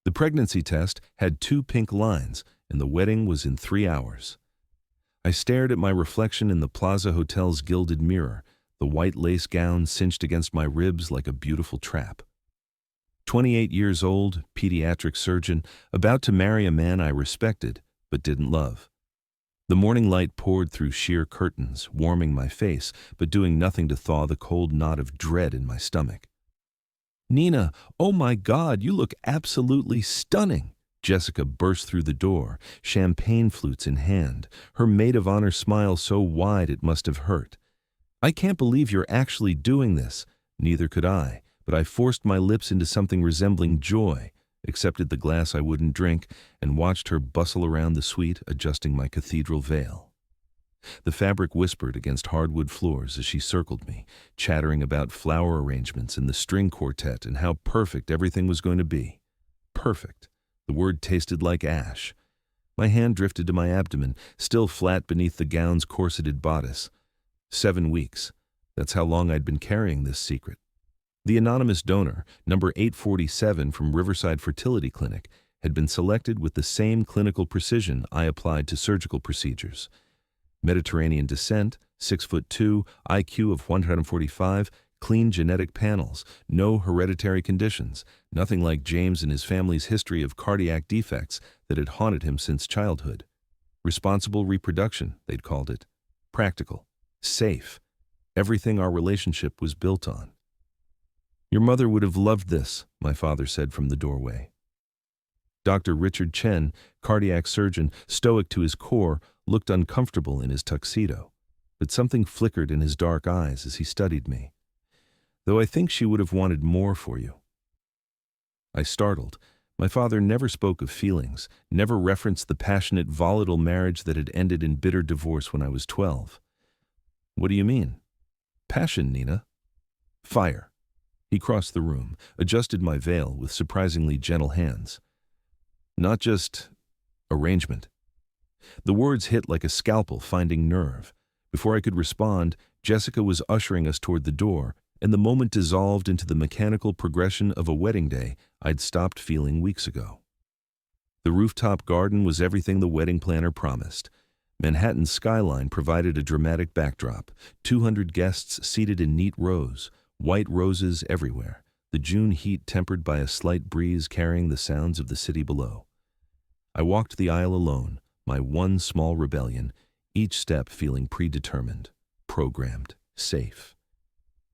The pregnancy test had 2 pink lines, and the wedding was in 3 hours. I stared at my reflection in the Plaza Hotel's gilded mirror, the white lace gown cinched against my ribs like a beautiful trap. 28 years old, pediatric surgeon, about to marry a man I respected but didn't love. The morning light poured through sheer curtains, warming my face, but doing nothing to thaw the cold knot of dread in my stomach. "Nina, oh my God, you look absolutely stunning!" Jessica burst through the door, champagne flutes in hand, her maid of honor smile so wide it must have hurt. "I can't believe you're actually doing this." Neither could I, but I forced my lips into something resembling joy, accepted the glass I wouldn't drink, and watched her bustle around the suite, adjusting my cathedral veil. The fabric whispered against hardwood floors as she circled me, chattering about flower arrangements and the string quartet and how perfect everything was going to be. Perfect. The word tasted like ash. My hand drifted to my abdomen, still flat beneath the gown's corseted bodice. 7 weeks. That's how long I'd been carrying this secret. The anonymous donor, number 847 from Riverside Fertility Clinic, had been selected with the same clinical precision I applied to surgical procedures. Mediterranean descent, 6'2", IQ of 145, clean genetic panels, no hereditary conditions, nothing like James and his family's history of cardiac defects that had haunted him since childhood. Responsible reproduction, they'd called it. Practical. Safe. Everything our relationship was built on. "Your mother would have loved this," my father said from the doorway. Dr. Richard Chen, cardiac surgeon, stoic to his core, looked uncomfortable in his tuxedo, but something flickered in his dark eyes as he studied me. "Though I think she would have wanted more for you." I startled. My father never spoke of feelings, never referenced the passionate, volatile marriage that had ended in bitter divorce when I was 12. "What do you mean?" "Passion, Nina." "Fire." He crossed the room, adjusted my veil with surprisingly gentle hands. "Not just arrangement." The words hit like a scalpel finding nerve. Before I could respond, Jessica was ushering us toward the door, and the moment dissolved into the mechanical progression of a wedding day I'd stopped feeling weeks ago. The rooftop garden was everything the wedding planner promised. Manhattan's skyline provided a dramatic backdrop, 200 guests seated in neat rows, white roses everywhere, the June heat tempered by a slight breeze carrying the sounds of the city below. I walked the aisle alone, my one small rebellion, each step feeling predetermined, programmed, safe.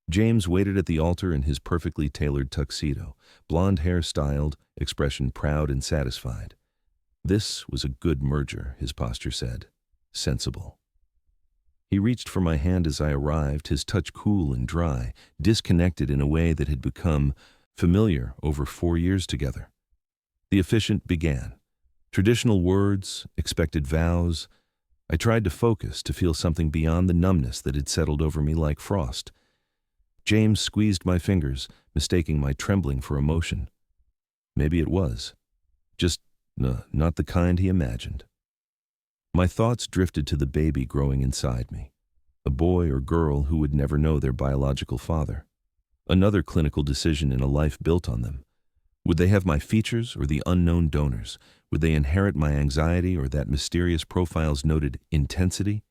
James waited at the altar in his perfectly tailored tuxedo, blonde hair styled, expression proud and satisfied. This was a good merger, his posture said. Sensible. He reached for my hand as I arrived, his touch cool and dry, disconnected in a way that had become familiar over 4 years together. The officiant began. Traditional words, expected vows. I tried to focus, to feel something beyond the numbness that had settled over me like frost. James squeezed my fingers, mistaking my trembling for emotion. Maybe it was. Just not the kind he imagined. My thoughts drifted to the baby growing inside me, a boy or girl who would never know their biological father. Another clinical decision in a life built on them. Would they have my features or the unknown donors? Would they inherit my anxiety or that mysterious profile's noted intensity?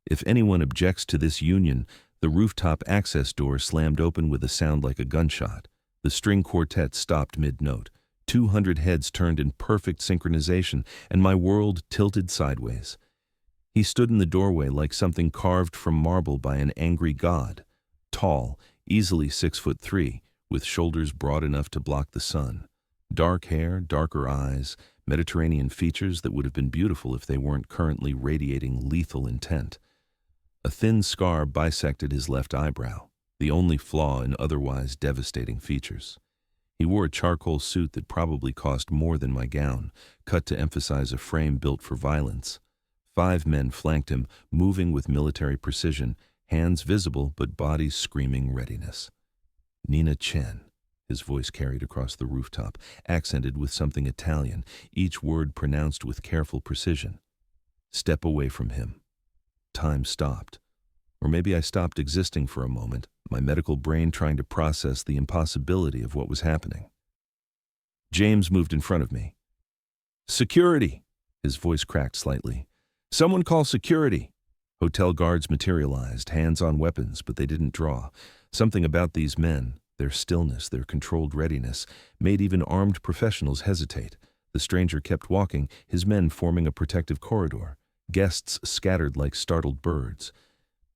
If anyone objects to this union, the rooftop access door slammed open with a sound like a gunshot. The string quartet stopped mid-note. 200 heads turned in perfect synchronization, and my world tilted sideways. He stood in the doorway like something carved from marble by an angry god. Tall, easily 6'3", with shoulders broad enough to block the sun. Dark hair, darker eyes, Mediterranean features that would have been beautiful if they weren't currently radiating lethal intent. A thin scar bisected his left eyebrow, the only flaw in otherwise devastating features. He wore a charcoal suit that probably cost more than my gown, cut to emphasize a frame built for violence. 5 men flanked him, moving with military precision, hands visible but bodies screaming readiness. Nina Chen, his voice carried across the rooftop, accented with something Italian, each word pronounced with careful precision. Step away from him. Time stopped. Or maybe I stopped existing for a moment, my medical brain trying to process the impossibility of what was happening. James moved in front of me. "Security!" His voice cracked slightly. "Someone call security!" Hotel guards materialized, hands on weapons, but they didn't draw. Something about these men, their stillness, their controlled readiness, made even armed professionals hesitate. The stranger kept walking, his men forming a protective corridor. Guests scattered like startled birds.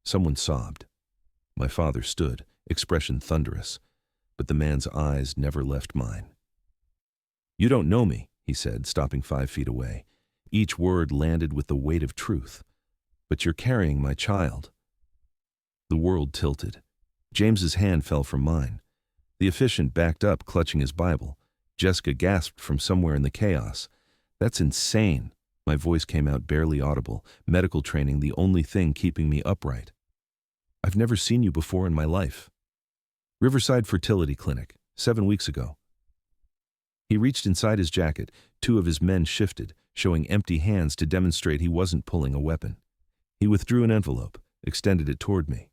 Someone sobbed. My father stood, expression thunderous, but the man's eyes never left mine. "You don't know me," he said, stopping 5 feet away. Each word landed with the weight of truth. "But you're carrying my child." The world tilted. James's hand fell from mine. The officiant backed up, clutching his Bible. Jessica gasped from somewhere in the chaos. "That's insane." My voice came out barely audible, medical training the only thing keeping me upright. "I've never seen you before in my life." "Riverside Fertility Clinic, 7 weeks ago." He reached inside his jacket. 2 of his men shifted, showing empty hands to demonstrate he wasn't pulling a weapon. He withdrew an envelope, extended it toward me.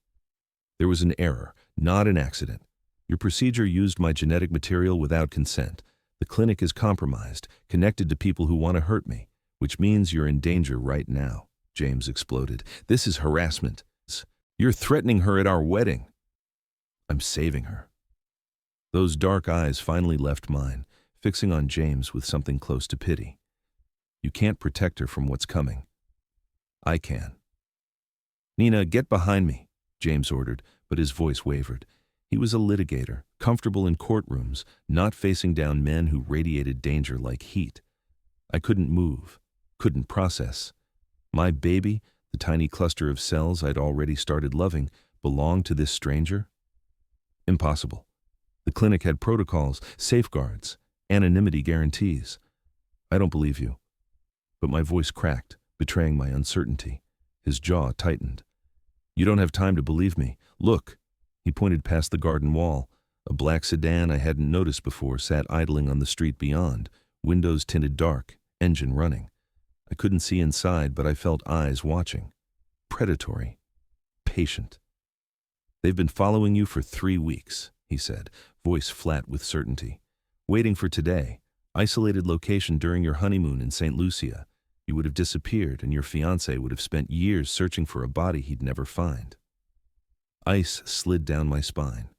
"There was an error, not an accident. Your procedure used my genetic material without consent. The clinic is compromised, connected to people who want to hurt me, which means you're in danger right now." James exploded. "This is harassment. You're threatening her at our wedding." "I'm saving her." Those dark eyes finally left mine, fixing on James with something close to pity. "You can't protect her from what's coming. I can." "Nina, get behind me," James ordered, but his voice wavered. He was a litigator, comfortable in courtrooms, not facing down men who radiated danger like heat. I couldn't move, couldn't process. My baby, the tiny cluster of cells I'd already started loving, belonged to this stranger? Impossible. The clinic had protocols, safeguards, anonymity guarantees. "I don't believe you." But my voice cracked, betraying my uncertainty. His jaw tightened. "You don't have time to believe me. Look." He pointed past the garden wall. A black sedan I hadn't noticed before sat idling on the street beyond, windows tinted dark, engine running. I couldn't see inside, but I felt eyes watching. Predatory. Patient. "They've been following you for 3 weeks, he said, voice flat with certainty. "Waiting for today. Isolated location during your honeymoon in St. Lucia. You would have disappeared, and your fiancé would have spent years searching for a body he'd never find." Ice slid down my spine.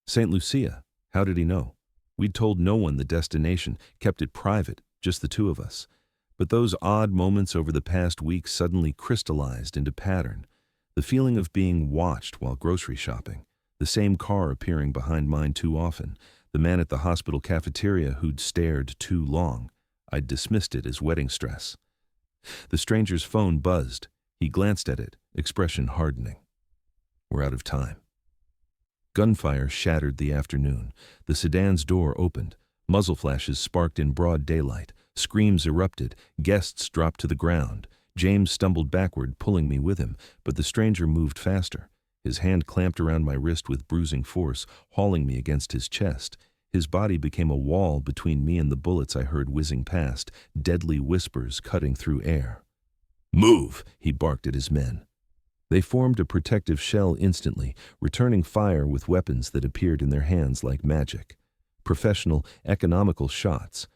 St. Lucia? How did he know? We'd told no one the destination, kept it private, just the 2 of us. But those odd moments over the past week suddenly crystallized into pattern. The feeling of being watched while grocery shopping, the same car appearing behind mine too often, the man at the hospital cafeteria who'd stared too long. I'd dismissed it as wedding stress. The stranger's phone buzzed. He glanced at it, expression hardening. "We're out of time." Gunfire shattered the afternoon. The sedan's door opened. Muzzle flashes sparked in broad daylight. Screams erupted. Guests dropped to the ground. James stumbled backward, pulling me with him, but the stranger moved faster. His hand clamped around my wrist with bruising force, hauling me against his chest. His body became a wall between me and the bullets I heard whizzing past, deadly whispers cutting through air. "Move!" he barked at his men. They formed a protective shell instantly, returning fire with weapons that appeared in their hands like magic. Professional, economical shots.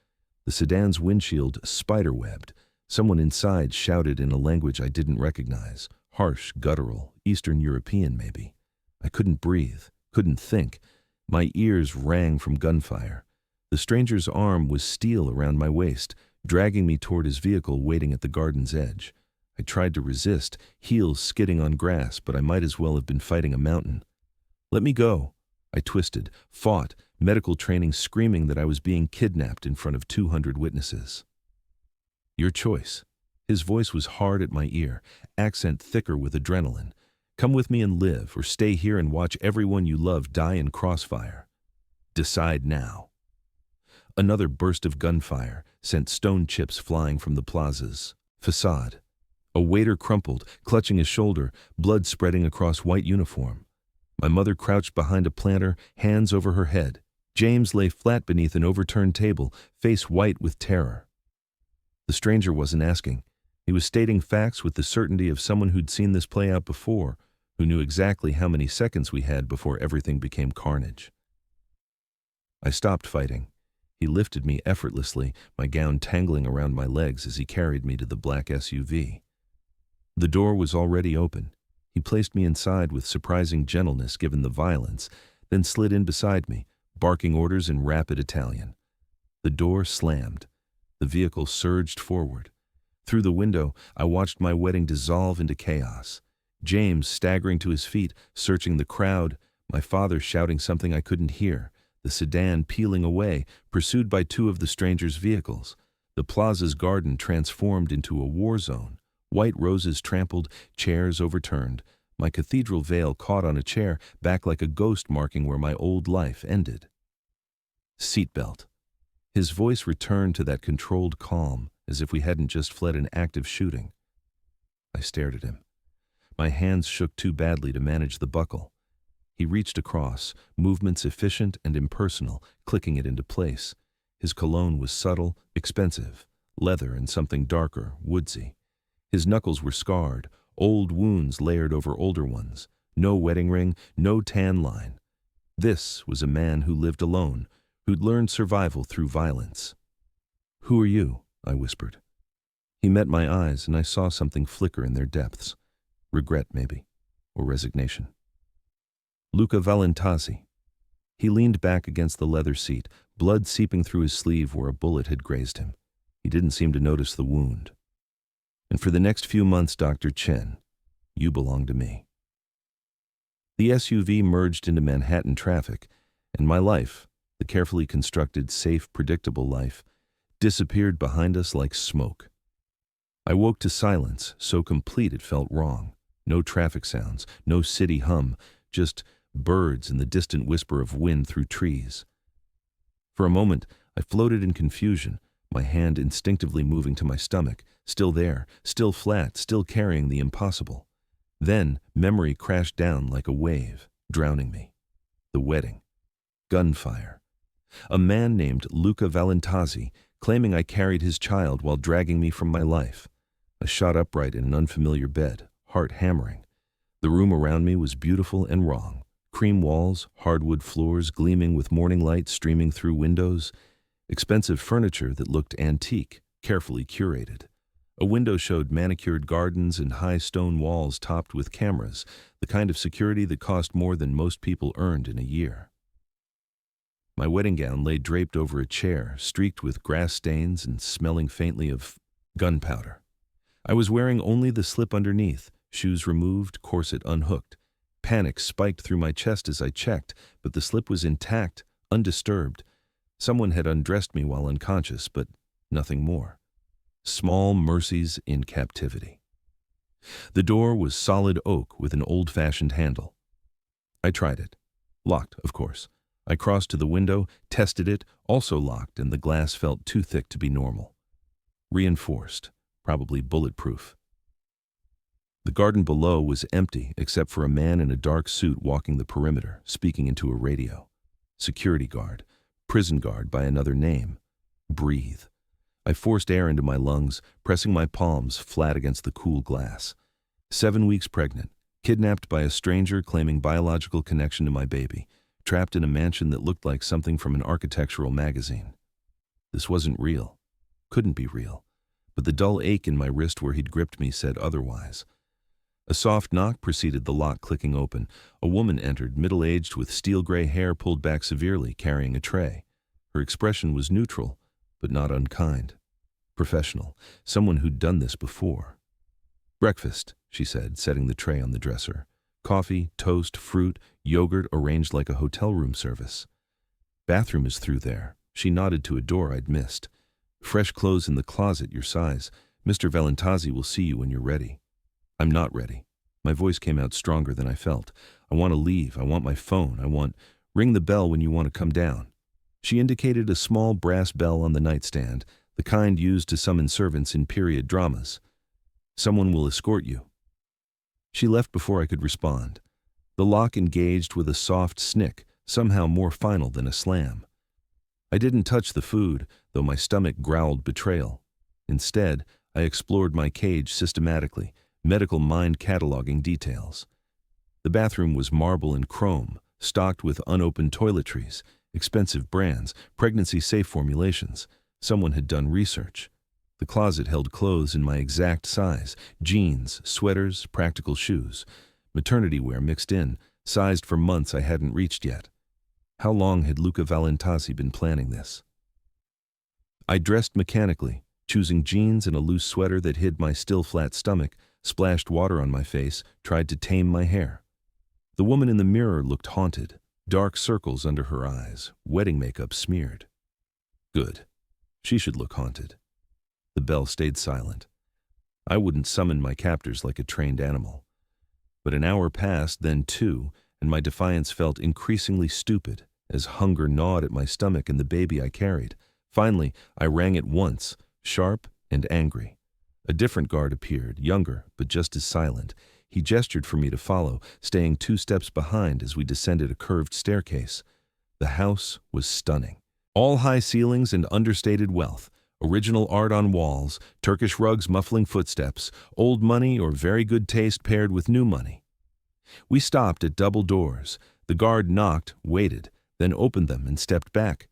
The sedan's windshield spiderwebbed. Someone inside shouted in a language I didn't recognize. Harsh, guttural, Eastern European maybe. I couldn't breathe, couldn't think. My ears rang from gunfire. The stranger's arm was steel around my waist, dragging me toward his vehicle waiting at the garden's edge. I tried to resist, heels skidding on grass, but I might as well have been fighting a mountain. "Let me go." I twisted, fought, medical training screaming that I was being kidnapped in front of 200 witnesses. "Your choice." His voice was hard at my ear, accent thicker with adrenaline. "Come with me and live, or stay here and watch everyone you love die in crossfire. Decide now." Another burst of gunfire sent stone chips flying from the plaza's facade. A waiter crumpled, clutching his shoulder, blood spreading across white uniform. My mother crouched behind a planter, hands over her head. James lay flat beneath an overturned table, face white with terror. The stranger wasn't asking. He was stating facts with the certainty of someone who'd seen this play out before, who knew exactly how many seconds we had before everything became carnage. I stopped fighting. He lifted me effortlessly, my gown tangling around my legs as he carried me to the black SUV. The door was already open. He placed me inside with surprising gentleness given the violence, then slid in beside me, barking orders in rapid Italian. The door slammed. The vehicle surged forward. Through the window, I watched my wedding dissolve into chaos. James staggering to his feet, searching the crowd, my father shouting something I couldn't hear, the sedan peeling away, pursued by two of the strangers' vehicles. The plaza's garden transformed into a war zone. White roses trampled, chairs overturned. My cathedral veil caught on a chair, back like a ghost marking where my old life ended. Seatbelt. His voice returned to that controlled calm, as if we hadn't just fled an active shooting. I stared at him. My hands shook too badly to manage the buckle. He reached across, movements efficient and impersonal, clicking it into place. His cologne was subtle, expensive, leather and something darker, woodsy. His knuckles were scarred, old wounds layered over older ones. No wedding ring, no tan line. This was a man who lived alone, who'd learned survival through violence. "Who are you?" I whispered. He met my eyes, and I saw something flicker in their depths. Regret, maybe, or resignation. "Luca Valentazzi." He leaned back against the leather seat, blood seeping through his sleeve where a bullet had grazed him. He didn't seem to notice the wound. "And for the next few months, Dr. Chen, you belong to me." The SUV merged into Manhattan traffic, and my life, the carefully constructed, safe, predictable life, disappeared behind us like smoke. I woke to silence, so complete it felt wrong. No traffic sounds, no city hum, just birds and the distant whisper of wind through trees. For a moment, I floated in confusion, my hand instinctively moving to my stomach, still there, still flat, still carrying the impossible. Then, memory crashed down like a wave, drowning me. The wedding. Gunfire. A man named Luca Valentazzi, claiming I carried his child while dragging me from my life. I shot upright in an unfamiliar bed, heart hammering. The room around me was beautiful and wrong. Cream walls, hardwood floors gleaming with morning light streaming through windows. Expensive furniture that looked antique, carefully curated. A window showed manicured gardens and high stone walls topped with cameras, the kind of security that cost more than most people earned in a year. My wedding gown lay draped over a chair, streaked with grass stains and smelling faintly of gunpowder. I was wearing only the slip underneath, shoes removed, corset unhooked. Panic spiked through my chest as I checked, but the slip was intact, undisturbed. Someone had undressed me while unconscious, but nothing more. Small mercies in captivity. The door was solid oak with an old-fashioned handle. I tried it. Locked, of course. I crossed to the window, tested it, also locked, and the glass felt too thick to be normal. Reinforced, probably bulletproof. The garden below was empty except for a man in a dark suit walking the perimeter, speaking into a radio. Security guard, prison guard by another name. Breathe. I forced air into my lungs, pressing my palms flat against the cool glass. 7 weeks pregnant, kidnapped by a stranger claiming biological connection to my baby, trapped in a mansion that looked like something from an architectural magazine. This wasn't real. Couldn't be real. But the dull ache in my wrist where he'd gripped me said otherwise. A soft knock preceded the lock clicking open. A woman entered, middle-aged with steel-gray hair pulled back severely, carrying a tray. Her expression was neutral, but not unkind. Professional, someone who'd done this before. "Breakfast," she said, setting the tray on the dresser. "Coffee, toast, fruit, yogurt arranged like a hotel room service." "Bathroom is through there." She nodded to a door I'd missed. "Fresh clothes in the closet, your size. Mr. Valentazzi will see you when you're ready." "I'm not ready." My voice came out stronger than I felt. "I want to leave. I want my phone. I want... Ring the bell when you want to come down." She indicated a small brass bell on the nightstand, the kind used to summon servants in period dramas. "Someone will escort you." She left before I could respond. The lock engaged with a soft snick, somehow more final than a slam. I didn't touch the food, though my stomach growled betrayal. Instead, I explored my cage systematically, medical mind cataloging details. The bathroom was marble and chrome, stocked with unopened toiletries. expensive brands, pregnancy-safe formulations. Someone had done research. The closet held clothes in my exact size, jeans, sweaters, practical shoes, maternity wear mixed in, sized for months I hadn't reached yet. How long had Luca Valentazzi been planning this? I dressed mechanically, choosing jeans and a loose sweater that hid my still flat stomach, splashed water on my face, tried to tame my hair. The woman in the mirror looked haunted, dark circles under her eyes, wedding makeup smeared. Good. She should look haunted. The bell stayed silent. I wouldn't summon my captors like a trained animal. But an hour passed, then two, and my defiance felt increasingly stupid as hunger gnawed at my stomach and the baby I carried. Finally, I rang it once, sharp and angry. A different guard appeared, younger, but just as silent. He gestured for me to follow, staying 2 steps behind as we descended a curved staircase. The house was stunning. All high ceilings and understated wealth. Original art on walls, Turkish rugs muffling footsteps, old money or very good taste paired with new money. We stopped at double doors. The guard knocked, waited, then opened them and stepped back.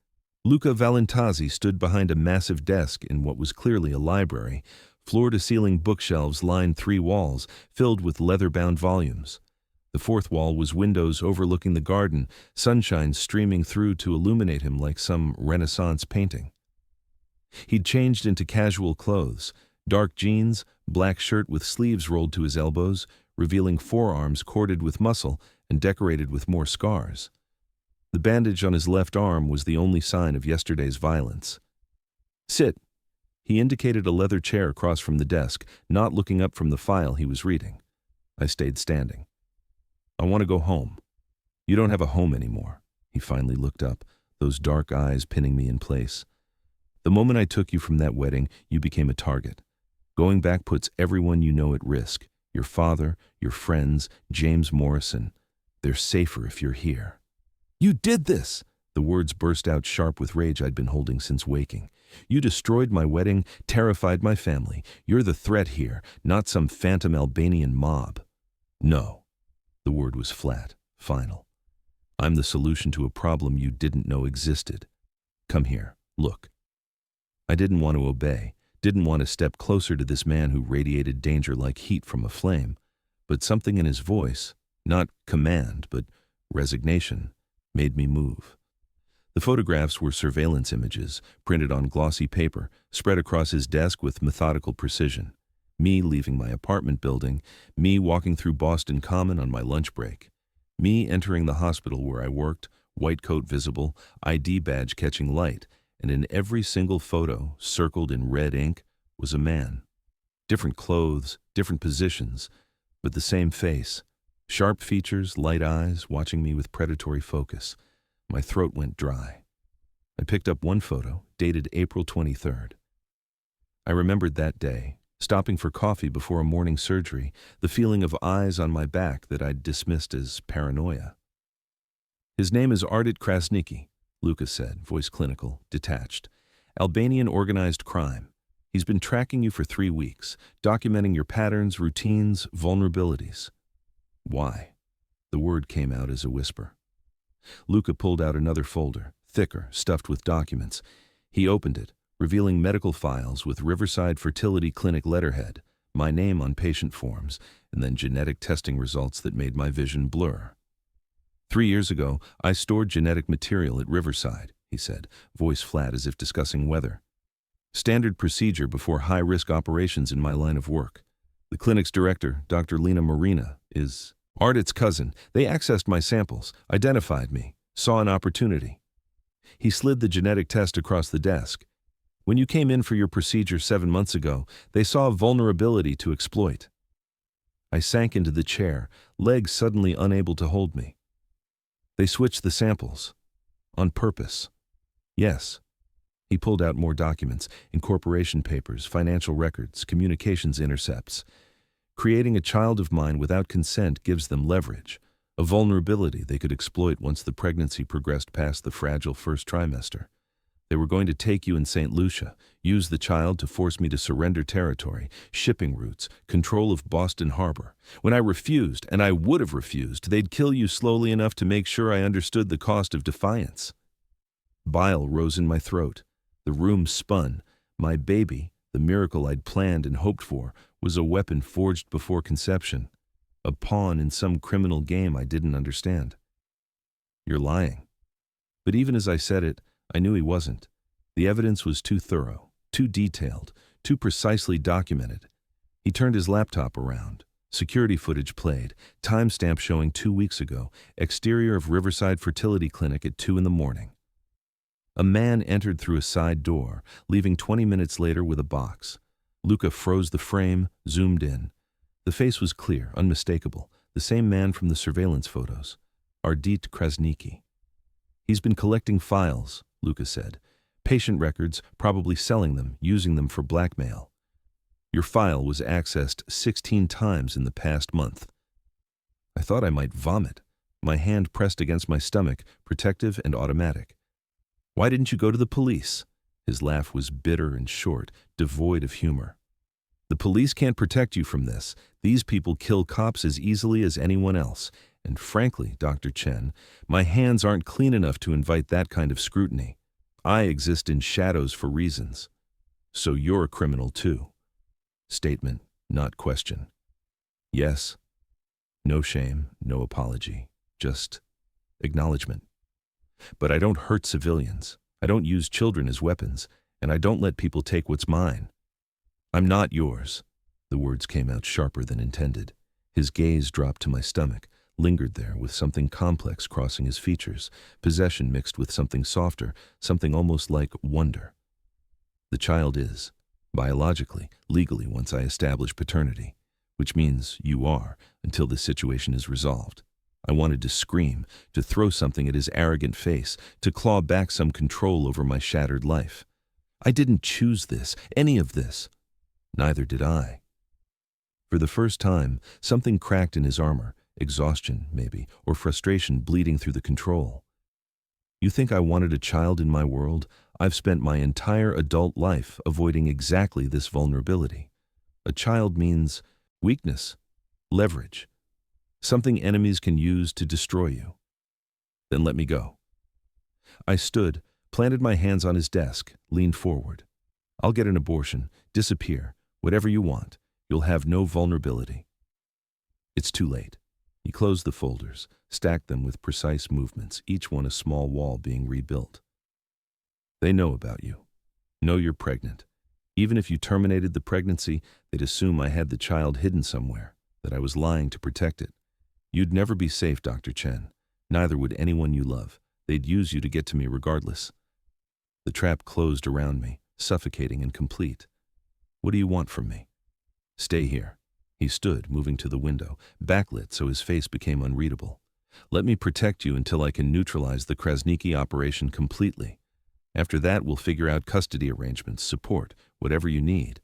Luca Valentazzi stood behind a massive desk in what was clearly a library. Floor-to-ceiling bookshelves lined 3 walls, filled with leather-bound volumes. The 4th wall was windows overlooking the garden, sunshine streaming through to illuminate him like some Renaissance painting. He'd changed into casual clothes, dark jeans, black shirt with sleeves rolled to his elbows, revealing forearms corded with muscle and decorated with more scars. The bandage on his left arm was the only sign of yesterday's violence. "Sit." He indicated a leather chair across from the desk, not looking up from the file he was reading. I stayed standing. "I want to go home." "You don't have a home anymore." He finally looked up, those dark eyes pinning me in place. "The moment I took you from that wedding, you became a target. Going back puts everyone you know at risk. Your father, your friends, James Morrison. They're safer if you're here." "You did this!" The words burst out sharp with rage I'd been holding since waking. "You destroyed my wedding, terrified my family. You're the threat here, not some phantom Albanian mob." "No." The word was flat, final. "I'm the solution to a problem you didn't know existed. Come here, look." I didn't want to obey, didn't want to step closer to this man who radiated danger like heat from a flame, but something in his voice, not command, but resignation, made me move. The photographs were surveillance images, printed on glossy paper, spread across his desk with methodical precision. Me leaving my apartment building, me walking through Boston Common on my lunch break, me entering the hospital where I worked, white coat visible, ID badge catching light, and in every single photo, circled in red ink, was a man. Different clothes, different positions, but the same face. Sharp features, light eyes, watching me with predatory focus. My throat went dry. I picked up one photo, dated April 23rd. I remembered that day, stopping for coffee before a morning surgery, the feeling of eyes on my back that I'd dismissed as paranoia. "His name is Ardit Krasnicki," Luca said, voice clinical, detached. "Albanian organized crime. He's been tracking you for 3 weeks, documenting your patterns, routines, vulnerabilities." "Why?" The word came out as a whisper. Luca pulled out another folder, thicker, stuffed with documents. He opened it, revealing medical files with Riverside Fertility Clinic letterhead, my name on patient forms, and then genetic testing results that made my vision blur. 3 years ago, I stored genetic material at Riverside, he said, voice flat as if discussing weather. Standard procedure before high-risk operations in my line of work. The clinic's director, Dr. Lena Marina, is Ardit's cousin. They accessed my samples, identified me, saw an opportunity. He slid the genetic test across the desk. When you came in for your procedure 7 months ago, they saw a vulnerability to exploit. I sank into the chair, legs suddenly unable to hold me. They switched the samples. On purpose. Yes. He pulled out more documents, incorporation papers, financial records, communications intercepts. Creating a child of mine without consent gives them leverage, a vulnerability they could exploit once the pregnancy progressed past the fragile first trimester. They were going to take you in St. Lucia, use the child to force me to surrender territory, shipping routes, control of Boston Harbor. When I refused, and I would have refused, they'd kill you slowly enough to make sure I understood the cost of defiance. Bile rose in my throat. The room spun. My baby, the miracle I'd planned and hoped for, was a weapon forged before conception. A pawn in some criminal game I didn't understand. You're lying. But even as I said it, I knew he wasn't. The evidence was too thorough, too detailed, too precisely documented. He turned his laptop around. Security footage played, timestamp showing 2 weeks ago, exterior of Riverside Fertility Clinic at 2 in the morning. A man entered through a side door, leaving 20 minutes later with a box. Luca froze the frame, zoomed in. The face was clear, unmistakable, the same man from the surveillance photos. Ardit Krasniki. He's been collecting files, Luca said. Patient records, probably selling them, using them for blackmail. Your file was accessed 16 times in the past month. I thought I might vomit. My hand pressed against my stomach, protective and automatic. Why didn't you go to the police? His laugh was bitter and short, devoid of humor. The police can't protect you from this. These people kill cops as easily as anyone else. And frankly, Dr. Chen, my hands aren't clean enough to invite that kind of scrutiny. I exist in shadows for reasons. So you're a criminal too. Statement, not question. Yes. No shame, no apology. Just acknowledgement. But I don't hurt civilians. I don't use children as weapons. And I don't let people take what's mine. I'm not yours. The words came out sharper than intended. His gaze dropped to my stomach, lingered there with something complex crossing his features, possession mixed with something softer, something almost like wonder. The child is, biologically, legally once I establish paternity, which means you are, until this situation is resolved. I wanted to scream, to throw something at his arrogant face, to claw back some control over my shattered life. I didn't choose this, any of this. Neither did I. For the first time, something cracked in his armor, exhaustion, maybe, or frustration bleeding through the control. You think I wanted a child in my world? I've spent my entire adult life avoiding exactly this vulnerability. A child means weakness, leverage, something enemies can use to destroy you. Then let me go. I stood, planted my hands on his desk, leaned forward. I'll get an abortion, disappear, whatever you want. You'll have no vulnerability. It's too late. He closed the folders, stacked them with precise movements, each one a small wall being rebuilt. They know about you. Know you're pregnant. Even if you terminated the pregnancy, they'd assume I had the child hidden somewhere, that I was lying to protect it. You'd never be safe, Dr. Chen. Neither would anyone you love. They'd use you to get to me regardless. The trap closed around me, suffocating and complete. What do you want from me? Stay here. He stood, moving to the window, backlit so his face became unreadable. Let me protect you until I can neutralize the Krasniki operation completely. After that, we'll figure out custody arrangements, support, whatever you need.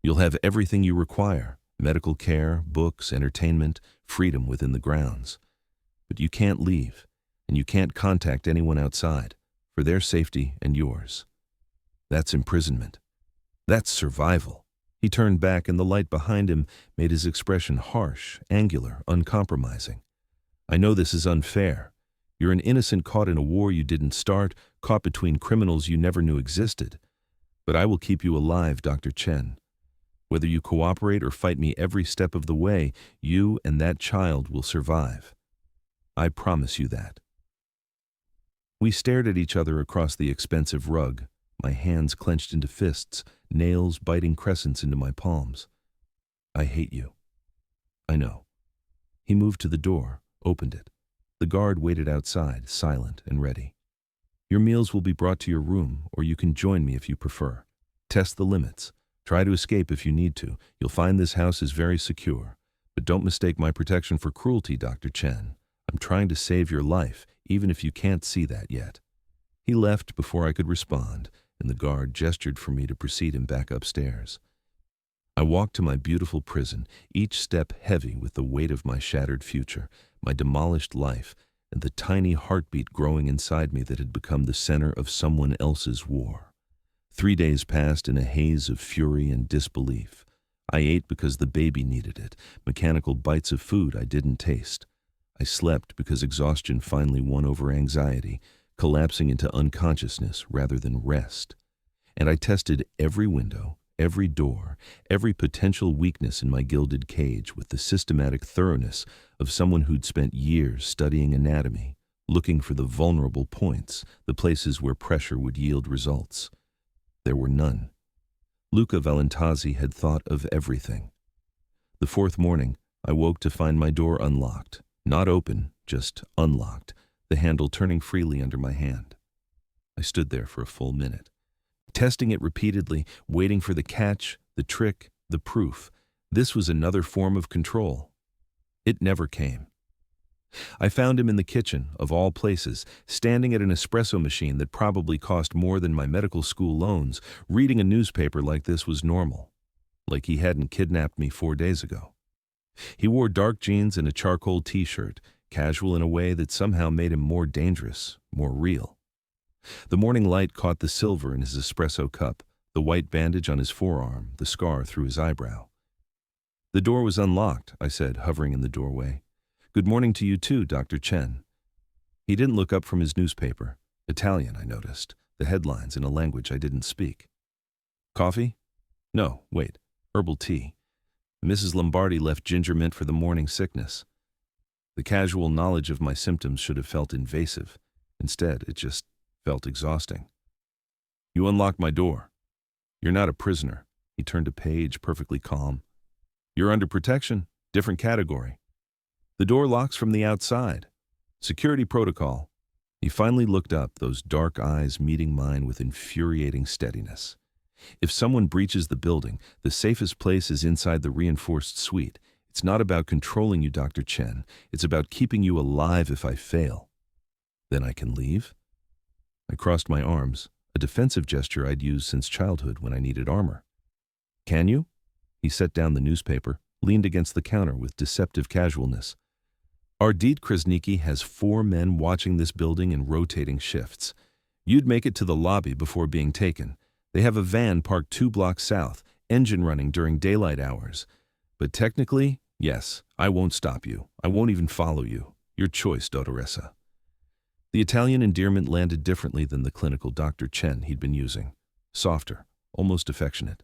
You'll have everything you require, medical care, books, entertainment, freedom within the grounds. But you can't leave, and you can't contact anyone outside, for their safety and yours. That's imprisonment. That's survival. He turned back, and the light behind him made his expression harsh, angular, uncompromising. I know this is unfair. You're an innocent caught in a war you didn't start, caught between criminals you never knew existed. But I will keep you alive, Dr. Chen. Whether you cooperate or fight me every step of the way, you and that child will survive. I promise you that. We stared at each other across the expensive rug, my hands clenched into fists, nails biting crescents into my palms. I hate you. I know. He moved to the door, opened it. The guard waited outside, silent and ready. Your meals will be brought to your room, or you can join me if you prefer. Test the limits. Try to escape if you need to. You'll find this house is very secure. But don't mistake my protection for cruelty, Dr. Chen. I'm trying to save your life, even if you can't see that yet. He left before I could respond, and the guard gestured for me to precede him back upstairs. I walked to my beautiful prison, each step heavy with the weight of my shattered future, my demolished life, and the tiny heartbeat growing inside me that had become the center of someone else's war. 3 days passed in a haze of fury and disbelief. I ate because the baby needed it, mechanical bites of food I didn't taste. I slept because exhaustion finally won over anxiety, collapsing into unconsciousness rather than rest. And I tested every window, every door, every potential weakness in my gilded cage with the systematic thoroughness of someone who'd spent years studying anatomy, looking for the vulnerable points, the places where pressure would yield results. There were none. Luca Valentazzi had thought of everything. The fourth morning, I woke to find my door unlocked. Not open, just unlocked, the handle turning freely under my hand. I stood there for a full minute, testing it repeatedly, waiting for the catch, the trick, the proof. This was another form of control. It never came. I found him in the kitchen, of all places, standing at an espresso machine that probably cost more than my medical school loans. Reading a newspaper like this was normal, like he hadn't kidnapped me 4 days ago. He wore dark jeans and a charcoal t-shirt, casual in a way that somehow made him more dangerous, more real. The morning light caught the silver in his espresso cup, the white bandage on his forearm, the scar through his eyebrow. "The door was unlocked," I said, hovering in the doorway. "Good morning to you too, Dr. Chen." He didn't look up from his newspaper. Italian, I noticed, the headlines in a language I didn't speak. "Coffee? No, wait, herbal tea. Mrs. Lombardi left ginger mint for the morning sickness." The casual knowledge of my symptoms should have felt invasive. Instead, it just felt exhausting. "You unlocked my door. You're not a prisoner." He turned a page, perfectly calm. "You're under protection, different category. The door locks from the outside. Security protocol." He finally looked up, those dark eyes meeting mine with infuriating steadiness. "If someone breaches the building, the safest place is inside the reinforced suite. It's not about controlling you, Dr. Chen. It's about keeping you alive if I fail." "Then I can leave?" I crossed my arms, a defensive gesture I'd used since childhood when I needed armor. "Can you?" He set down the newspaper, leaned against the counter with deceptive casualness. "Ardit Krasniki has 4 men watching this building in rotating shifts. You'd make it to the lobby before being taken. They have a van parked 2 blocks south, engine running during daylight hours. But technically, yes, I won't stop you. I won't even follow you. Your choice, Dottoressa." The Italian endearment landed differently than the clinical Dr. Chen he'd been using. Softer, almost affectionate.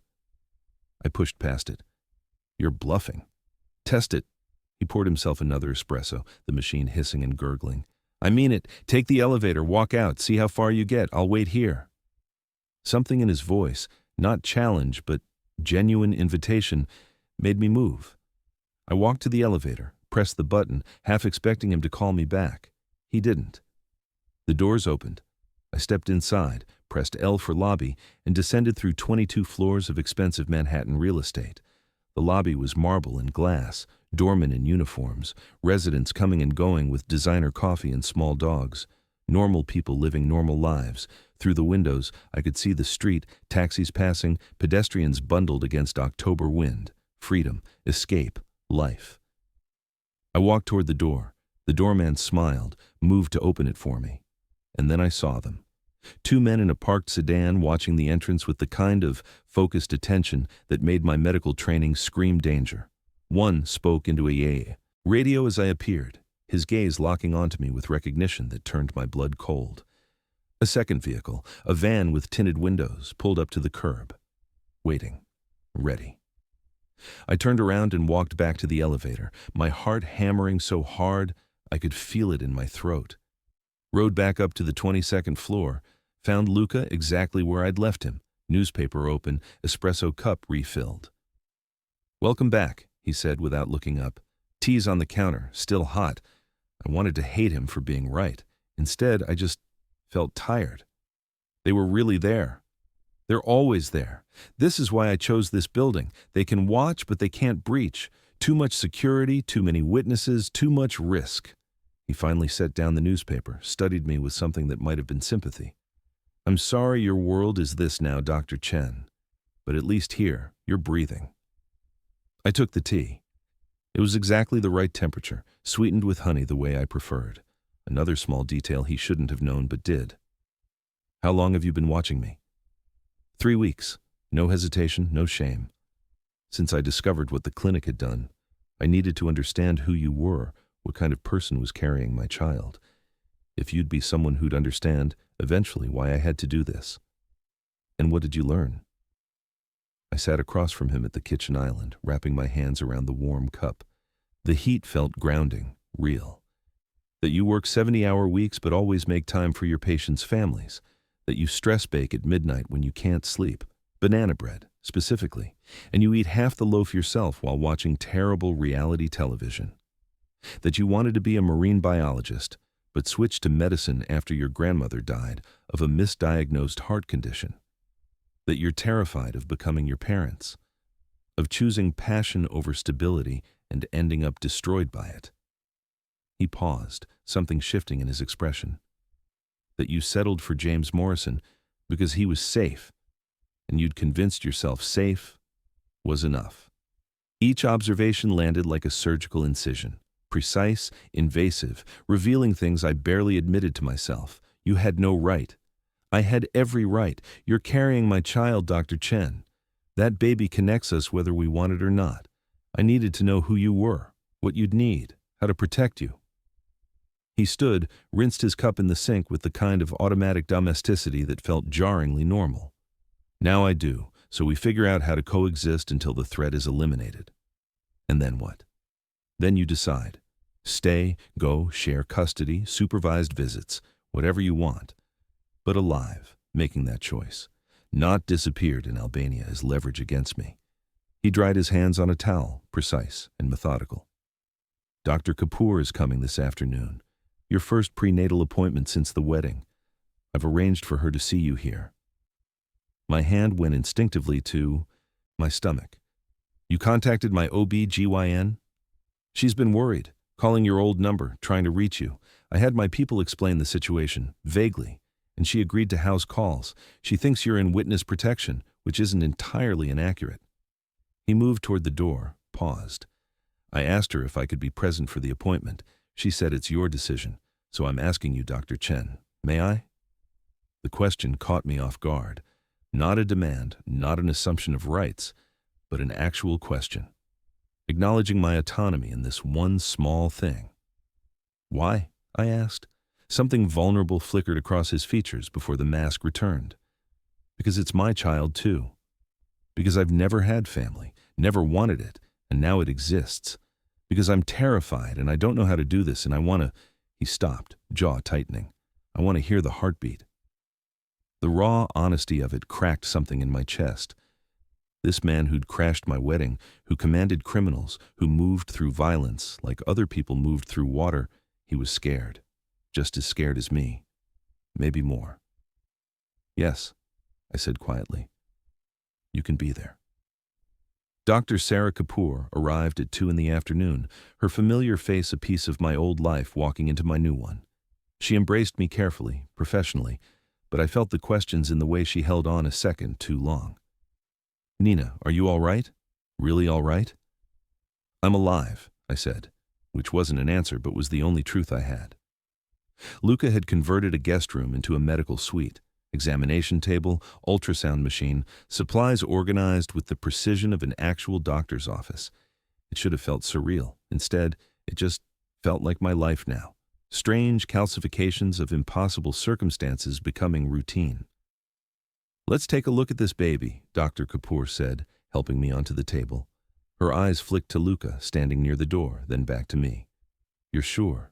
I pushed past it. "You're bluffing." "Test it." He poured himself another espresso, the machine hissing and gurgling. "I mean it. Take the elevator, walk out, see how far you get. I'll wait here." Something in his voice, not challenge, but genuine invitation, made me move. I walked to the elevator, pressed the button, half expecting him to call me back. He didn't. The doors opened. I stepped inside, pressed L for lobby, and descended through 22 floors of expensive Manhattan real estate. The lobby was marble and glass, doormen in uniforms, residents coming and going with designer coffee and small dogs, normal people living normal lives. Through the windows, I could see the street, taxis passing, pedestrians bundled against October wind, freedom, escape, life. I walked toward the door. The doorman smiled, moved to open it for me. And then I saw them. 2 men in a parked sedan watching the entrance with the kind of focused attention that made my medical training scream danger. One spoke into a radio as I appeared, his gaze locking onto me with recognition that turned my blood cold. A second vehicle, a van with tinted windows, pulled up to the curb. Waiting. Ready. I turned around and walked back to the elevator, my heart hammering so hard I could feel it in my throat. Rode back up to the 22nd floor, found Luca exactly where I'd left him, newspaper open, espresso cup refilled. "Welcome back," he said without looking up. "Tea's on the counter, still hot." I wanted to hate him for being right. Instead, I just felt tired. They were really there. They're always there. This is why I chose this building. They can watch, but they can't breach. Too much security, too many witnesses, too much risk. He finally set down the newspaper, studied me with something that might have been sympathy. "I'm sorry your world is this now, Dr. Chen. But at least here, you're breathing." I took the tea. It was exactly the right temperature, sweetened with honey the way I preferred. Another small detail he shouldn't have known but did. "How long have you been watching me?" 3 weeks. No hesitation, no shame. Since I discovered what the clinic had done, I needed to understand who you were, what kind of person was carrying my child. if you'd be someone who'd understand, eventually, why I had to do this. And what did you learn? I sat across from him at the kitchen island, wrapping my hands around the warm cup. The heat felt grounding, real. That you work 70-hour weeks but always make time for your patients' families. That you stress bake at midnight when you can't sleep. Banana bread, specifically. And you eat half the loaf yourself while watching terrible reality television. That you wanted to be a marine biologist, but switched to medicine after your grandmother died of a misdiagnosed heart condition. That you're terrified of becoming your parents, of choosing passion over stability and ending up destroyed by it. He paused, something shifting in his expression. That you settled for James Morrison because he was safe, and you'd convinced yourself safe was enough. Each observation landed like a surgical incision, precise, invasive, revealing things I barely admitted to myself. You had no right. I had every right. You're carrying my child, Dr. Chen. That baby connects us whether we want it or not. I needed to know who you were, what you'd need, how to protect you. He stood, rinsed his cup in the sink with the kind of automatic domesticity that felt jarringly normal. Now I do, so we figure out how to coexist until the threat is eliminated. And then what? Then you decide. Stay, go, share custody, supervised visits, whatever you want. But alive, making that choice. Not disappeared in Albania as leverage against me. He dried his hands on a towel, precise and methodical. Dr. Kapoor is coming this afternoon. Your first prenatal appointment since the wedding. I've arranged for her to see you here. My hand went instinctively to my stomach. You contacted my OB-GYN? She's been worried, calling your old number, trying to reach you. I had my people explain the situation, vaguely, and she agreed to house calls. She thinks you're in witness protection, which isn't entirely inaccurate. He moved toward the door, paused. I asked her if I could be present for the appointment. She said it's your decision, so I'm asking you, Dr. Chen. May I? The question caught me off guard. Not a demand, not an assumption of rights, but an actual question. Acknowledging my autonomy in this one small thing. Why? I asked. Something vulnerable flickered across his features before the mask returned. Because it's my child, too. Because I've never had family, never wanted it, and now it exists. Because I'm terrified and I don't know how to do this and I want to... He stopped, jaw tightening. I want to hear the heartbeat. The raw honesty of it cracked something in my chest. This man who'd crashed my wedding, who commanded criminals, who moved through violence like other people moved through water, he was scared. Just as scared as me. Maybe more. Yes, I said quietly. You can be there. Dr. Sarah Kapoor arrived at 2 in the afternoon, her familiar face a piece of my old life walking into my new one. She embraced me carefully, professionally, but I felt the questions in the way she held on a second too long. Nina, are you all right? Really all right? I'm alive, I said, which wasn't an answer but was the only truth I had. Luca had converted a guest room into a medical suite. Examination table, ultrasound machine, supplies organized with the precision of an actual doctor's office. It should have felt surreal. Instead, it just felt like my life now. Strange calcifications of impossible circumstances becoming routine. Let's take a look at this baby, Dr. Kapoor said, helping me onto the table. Her eyes flicked to Luca, standing near the door, then back to me. You're sure?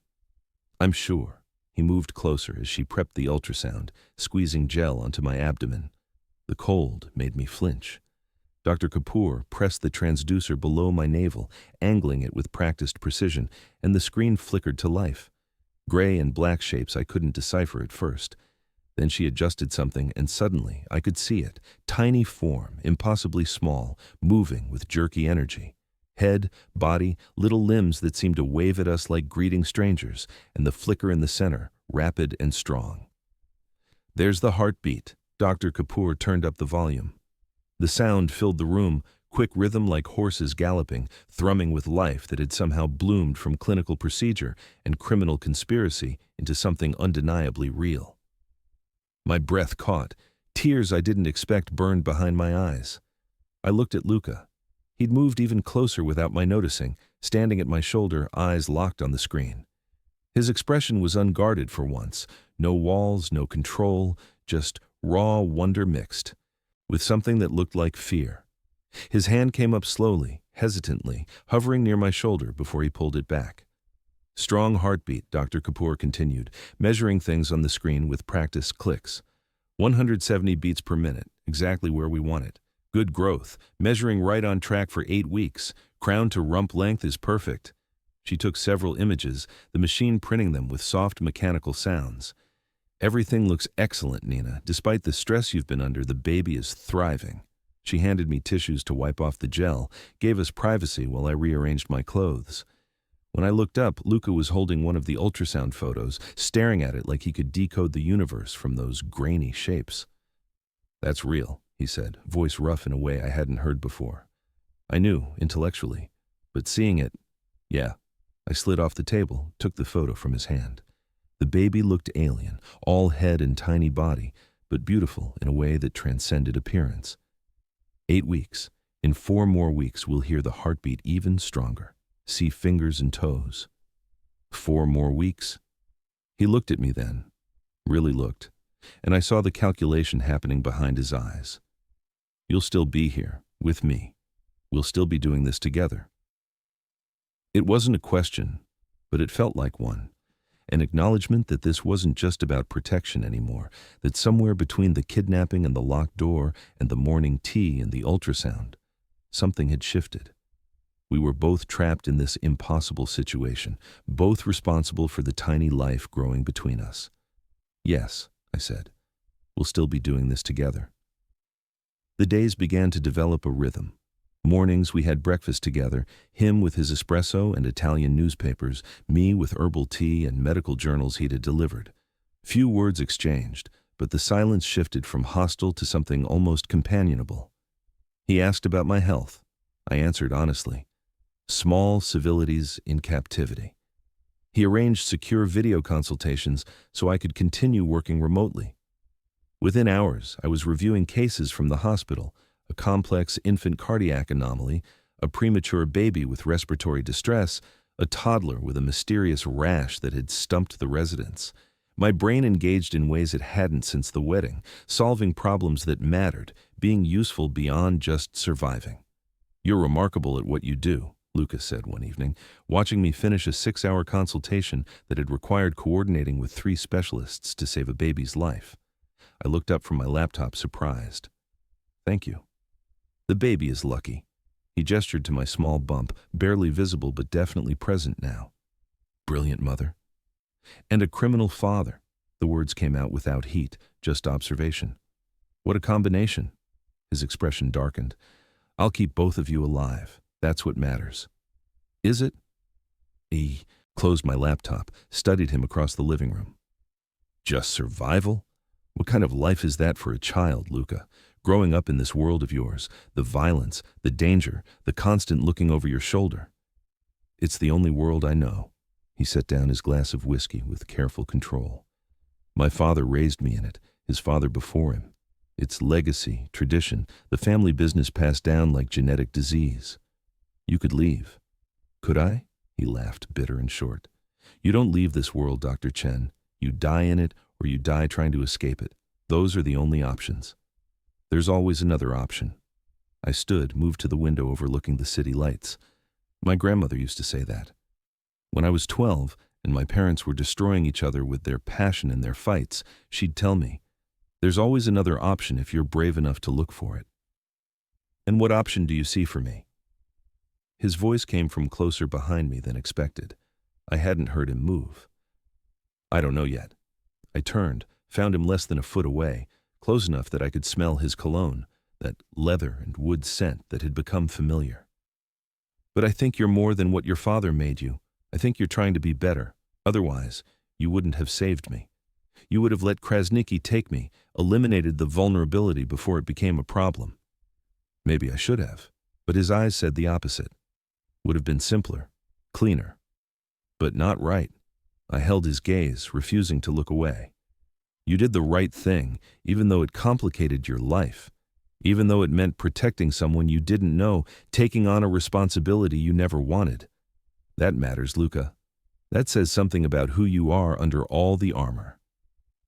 I'm sure. He moved closer as she prepped the ultrasound, squeezing gel onto my abdomen. The cold made me flinch. Dr. Kapoor pressed the transducer below my navel, angling it with practiced precision, and the screen flickered to life. Gray and black shapes I couldn't decipher at first. Then she adjusted something, and suddenly I could see it. Tiny form, impossibly small, moving with jerky energy. Head, body, little limbs that seemed to wave at us like greeting strangers, and the flicker in the center, rapid and strong. There's the heartbeat. Dr. Kapoor turned up the volume. The sound filled the room, quick rhythm like horses galloping, thrumming with life that had somehow bloomed from clinical procedure and criminal conspiracy into something undeniably real. My breath caught. Tears I didn't expect burned behind my eyes. I looked at Luca. He'd moved even closer without my noticing, standing at my shoulder, eyes locked on the screen. His expression was unguarded for once. No walls, no control, just raw wonder mixed with something that looked like fear. His hand came up slowly, hesitantly, hovering near my shoulder before he pulled it back. Strong heartbeat, Dr. Kapoor continued, measuring things on the screen with practiced clicks. 170 beats per minute, exactly where we want it. Good growth, measuring right on track for 8 weeks. Crown to rump length is perfect. She took several images, the machine printing them with soft mechanical sounds. Everything looks excellent, Nina. Despite the stress you've been under, the baby is thriving. She handed me tissues to wipe off the gel, gave us privacy while I rearranged my clothes. When I looked up, Luca was holding one of the ultrasound photos, staring at it like he could decode the universe from those grainy shapes. "That's real," he said, voice rough in a way I hadn't heard before. I knew, intellectually, but seeing it, yeah. I slid off the table, took the photo from his hand. The baby looked alien, all head and tiny body, but beautiful in a way that transcended appearance. 8 weeks. In 4 more weeks, we'll hear the heartbeat even stronger. See fingers and toes. 4 more weeks? He looked at me then, really looked, and I saw the calculation happening behind his eyes. You'll still be here, with me. We'll still be doing this together. It wasn't a question, but it felt like one. An acknowledgement that this wasn't just about protection anymore, that somewhere between the kidnapping and the locked door and the morning tea and the ultrasound, something had shifted. We were both trapped in this impossible situation, both responsible for the tiny life growing between us. "Yes," I said, "we'll still be doing this together." The days began to develop a rhythm. Mornings we had breakfast together, him with his espresso and Italian newspapers, me with herbal tea and medical journals he'd had delivered. Few words exchanged, but the silence shifted from hostile to something almost companionable. He asked about my health. I answered honestly. Small civilities in captivity. He arranged secure video consultations so I could continue working remotely. Within hours, I was reviewing cases from the hospital, a complex infant cardiac anomaly, a premature baby with respiratory distress, a toddler with a mysterious rash that had stumped the residents. My brain engaged in ways it hadn't since the wedding, solving problems that mattered, being useful beyond just surviving. "You're remarkable at what you do," Lucas said one evening, watching me finish a 6-hour consultation that had required coordinating with 3 specialists to save a baby's life. I looked up from my laptop surprised. "Thank you." "The baby is lucky." He gestured to my small bump, barely visible but definitely present now. "Brilliant mother." "And a criminal father." The words came out without heat, just observation. "What a combination." His expression darkened. "I'll keep both of you alive. That's what matters." "Is it?" He closed my laptop, studied him across the living room. "Just survival? What kind of life is that for a child, Luca? Growing up in this world of yours, the violence, the danger, the constant looking over your shoulder." "It's the only world I know." He set down his glass of whiskey with careful control. "My father raised me in it, his father before him. It's legacy, tradition, the family business passed down like genetic disease. You could leave." "Could I?" He laughed, bitter and short. "You don't leave this world, Dr. Chen. You die in it or you die trying to escape it. Those are the only options." "There's always another option." I stood, moved to the window overlooking the city lights. My grandmother used to say that. When I was 12 and my parents were destroying each other with their passion and their fights, she'd tell me, "There's always another option if you're brave enough to look for it." "And what option do you see for me?" His voice came from closer behind me than expected. I hadn't heard him move. "I don't know yet." I turned, found him less than a foot away, close enough that I could smell his cologne, that leather and wood scent that had become familiar. "But I think you're more than what your father made you. I think you're trying to be better. Otherwise, you wouldn't have saved me. You would have let Krasniki take me, eliminated the vulnerability before it became a problem." Maybe I should have, but his eyes said the opposite. Would have been simpler, cleaner. But not right. I held his gaze, refusing to look away. "You did the right thing, even though it complicated your life. Even though it meant protecting someone you didn't know, taking on a responsibility you never wanted. That matters, Luca. That says something about who you are under all the armor.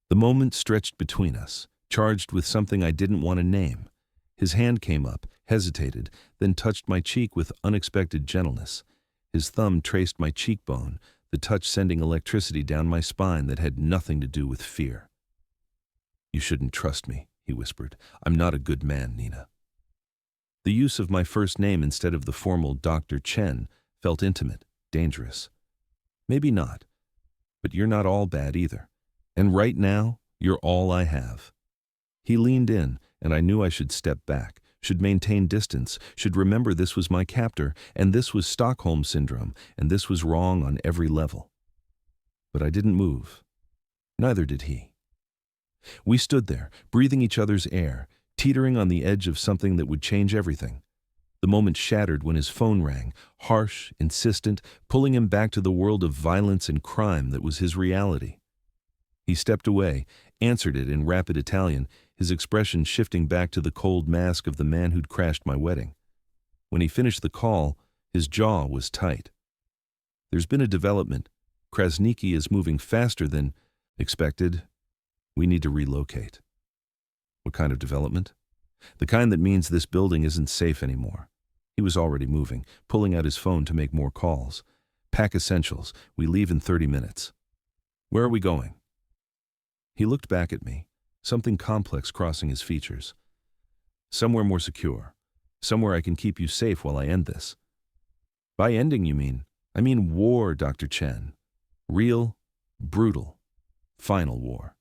The moment stretched between us, charged with something I didn't want to name. His hand came up, hesitated, then touched my cheek with unexpected gentleness. His thumb traced my cheekbone, the touch sending electricity down my spine that had nothing to do with fear. "You shouldn't trust me," he whispered. "I'm not a good man, Nina." The use of my first name instead of the formal Dr. Chen felt intimate, dangerous. Maybe not, but you're not all bad either. And right now, you're all I have. He leaned in, and I knew I should step back, should maintain distance, should remember this was my captor, and this was Stockholm Syndrome, and this was wrong on every level. But I didn't move. Neither did he. We stood there, breathing each other's air, teetering on the edge of something that would change everything. The moment shattered when his phone rang, harsh, insistent, pulling him back to the world of violence and crime that was his reality. He stepped away, answered it in rapid Italian, his expression shifting back to the cold mask of the man who'd crashed my wedding. When he finished the call, his jaw was tight. "There's been a development. Krasniki is moving faster than expected. We need to relocate." "What kind of development?" "The kind that means this building isn't safe anymore." He was already moving, pulling out his phone to make more calls. "Pack essentials. We leave in 30 minutes. "Where are we going?" He looked back at me, something complex crossing his features. "Somewhere more secure. Somewhere I can keep you safe while I end this." "By ending, you mean?" "I mean war, Dr. Chen. Real, brutal, final war."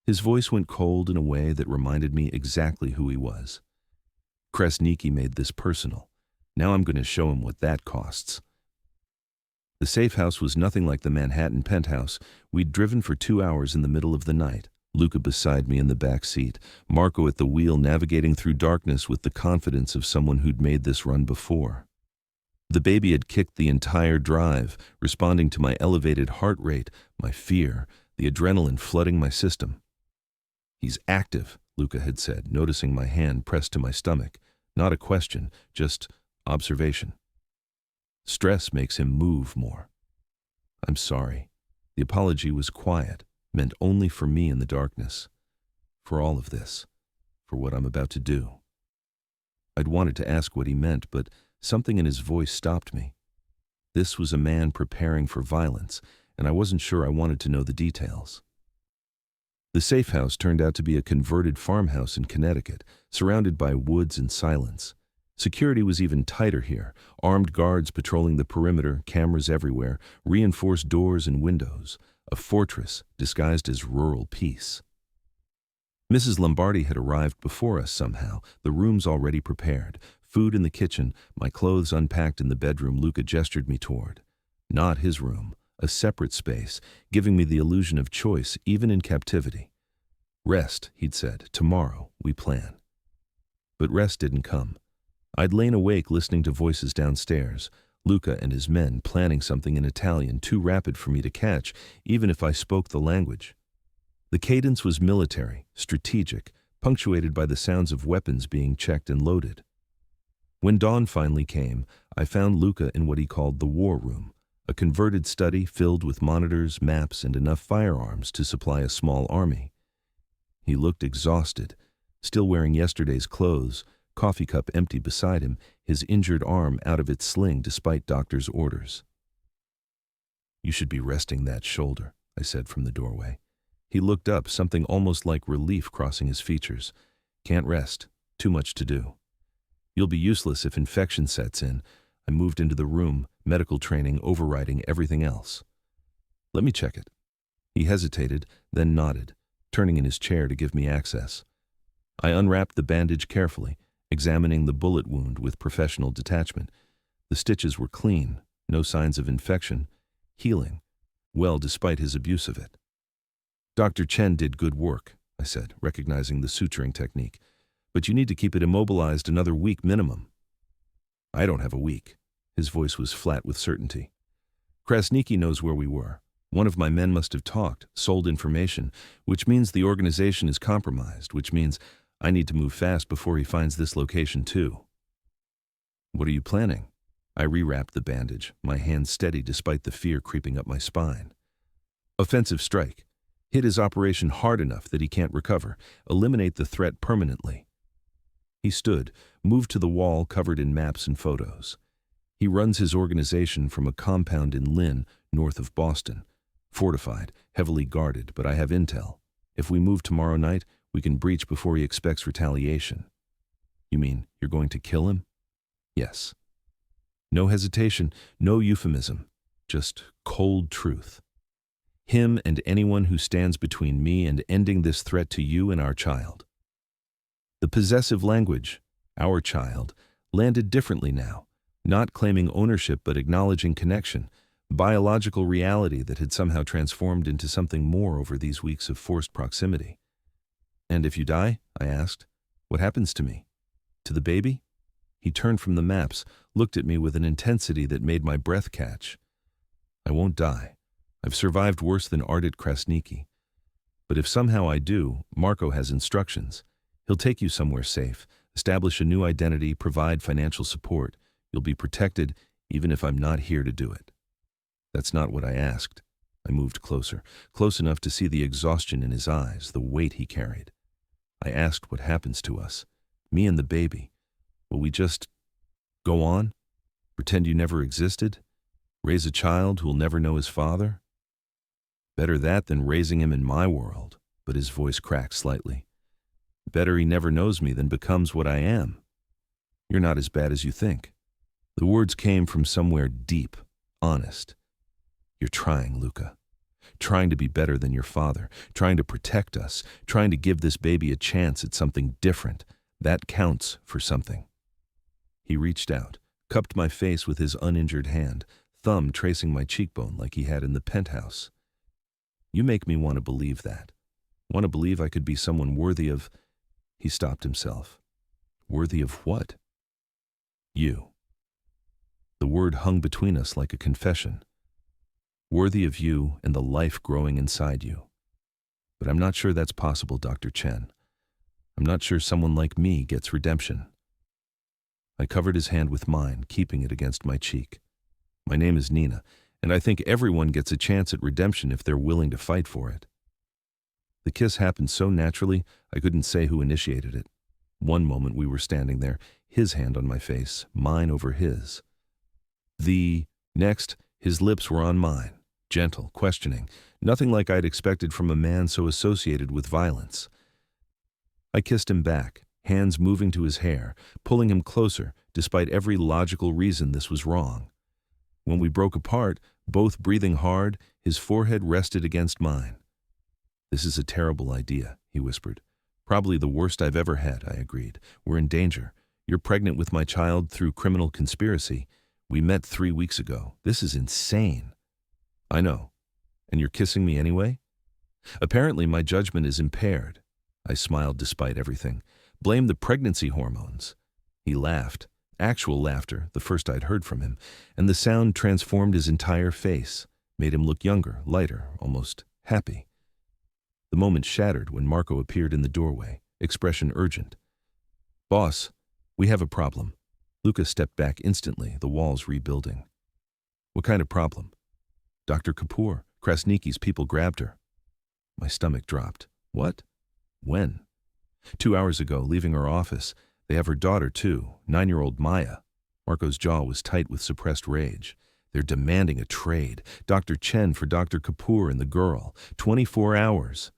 His voice went cold in a way that reminded me exactly who he was. Krasniki made this personal. Now I'm going to show him what that costs. The safe house was nothing like the Manhattan penthouse. We'd driven for 2 hours in the middle of the night, Luca beside me in the back seat, Marco at the wheel navigating through darkness with the confidence of someone who'd made this run before. The baby had kicked the entire drive, responding to my elevated heart rate, my fear, the adrenaline flooding my system. "He's active," Luca had said, noticing my hand pressed to my stomach. Not a question, just observation. "Stress makes him move more." "I'm sorry." The apology was quiet, meant only for me in the darkness. For all of this. For what I'm about to do. I'd wanted to ask what he meant, but something in his voice stopped me. This was a man preparing for violence, and I wasn't sure I wanted to know the details. The safe house turned out to be a converted farmhouse in Connecticut, surrounded by woods and silence. Security was even tighter here, armed guards patrolling the perimeter, cameras everywhere, reinforced doors and windows, a fortress disguised as rural peace. Mrs. Lombardi had arrived before us somehow, the rooms already prepared, food in the kitchen, my clothes unpacked in the bedroom Luca gestured me toward. Not his room, a separate space, giving me the illusion of choice even in captivity. "Rest," he'd said, "tomorrow we plan." But rest didn't come. I'd lain awake listening to voices downstairs, Luca and his men planning something in Italian too rapid for me to catch, even if I spoke the language. The cadence was military, strategic, punctuated by the sounds of weapons being checked and loaded. When dawn finally came, I found Luca in what he called the war room, a converted study filled with monitors, maps, and enough firearms to supply a small army. He looked exhausted, still wearing yesterday's clothes, coffee cup empty beside him, his injured arm out of its sling despite doctor's orders. "You should be resting that shoulder," I said from the doorway. He looked up, something almost like relief crossing his features. "Can't rest. Too much to do." "You'll be useless if infection sets in." I moved into the room, medical training overriding everything else. "Let me check it." He hesitated, then nodded, turning in his chair to give me access. I unwrapped the bandage carefully, examining the bullet wound with professional detachment. The stitches were clean, no signs of infection, healing, well despite his abuse of it. "Dr. Chen did good work," I said, recognizing the suturing technique. "But you need to keep it immobilized another week minimum." "I don't have a week." His voice was flat with certainty. "Krasniki knows where we were. One of my men must have talked, sold information, which means the organization is compromised, which means I need to move fast before he finds this location too." "What are you planning?" I rewrapped the bandage, my hand steady despite the fear creeping up my spine. Offensive strike. Hit his operation hard enough that he can't recover. Eliminate the threat permanently. He stood, moved to the wall covered in maps and photos. He runs his organization from a compound in Lynn, north of Boston. Fortified, heavily guarded, but I have intel. If we move tomorrow night, we can breach before he expects retaliation. You mean you're going to kill him? Yes. No hesitation, no euphemism, just cold truth. Him and anyone who stands between me and ending this threat to you and our child. The possessive language, our child, landed differently now, not claiming ownership but acknowledging connection, biological reality that had somehow transformed into something more over these weeks of forced proximity. And if you die, I asked, what happens to me? To the baby? He turned from the maps, looked at me with an intensity that made my breath catch. I won't die. I've survived worse than Ardit Krasniki. But if somehow I do, Marco has instructions. He'll take you somewhere safe, establish a new identity, provide financial support. You'll be protected even if I'm not here to do it. That's not what I asked. I moved closer, close enough to see the exhaustion in his eyes, the weight he carried. I asked what happens to us, me and the baby. Will we just go on? Pretend you never existed? Raise a child who'll never know his father? Better that than raising him in my world, but his voice cracked slightly. Better he never knows me than becomes what I am. You're not as bad as you think. The words came from somewhere deep, honest. You're trying, Luca. Trying to be better than your father, trying to protect us, trying to give this baby a chance at something different. That counts for something. He reached out, cupped my face with his uninjured hand, thumb tracing my cheekbone like he had in the penthouse. You make me want to believe that. Want to believe I could be someone worthy of... He stopped himself. Worthy of what? You. The word hung between us like a confession. Worthy of you and the life growing inside you. But I'm not sure that's possible, Dr. Chen. I'm not sure someone like me gets redemption. I covered his hand with mine, keeping it against my cheek. My name is Nina, and I think everyone gets a chance at redemption if they're willing to fight for it. The kiss happened so naturally, I couldn't say who initiated it. One moment we were standing there, his hand on my face, mine over his. Next, his lips were on mine, gentle, questioning, nothing like I'd expected from a man so associated with violence. I kissed him back, hands moving to his hair, pulling him closer, despite every logical reason this was wrong. When we broke apart, both breathing hard, his forehead rested against mine. This is a terrible idea, he whispered. Probably the worst I've ever had, I agreed. We're in danger. You're pregnant with my child through criminal conspiracy. We met 3 weeks ago. This is insane. I know. And you're kissing me anyway? Apparently my judgment is impaired. I smiled despite everything. Blame the pregnancy hormones. He laughed. Actual laughter, the first I'd heard from him, and the sound transformed his entire face, made him look younger, lighter, almost happy. The moment shattered when Marco appeared in the doorway, expression urgent. Boss, we have a problem. Luca stepped back instantly, the walls rebuilding. What kind of problem? Dr. Kapoor, Krasniki's people grabbed her. My stomach dropped. What? When? 2 hours ago, leaving her office. They have her daughter, too, 9-year-old Maya. Marco's jaw was tight with suppressed rage. They're demanding a trade. Dr. Chen for Dr. Kapoor and the girl. 24 hours.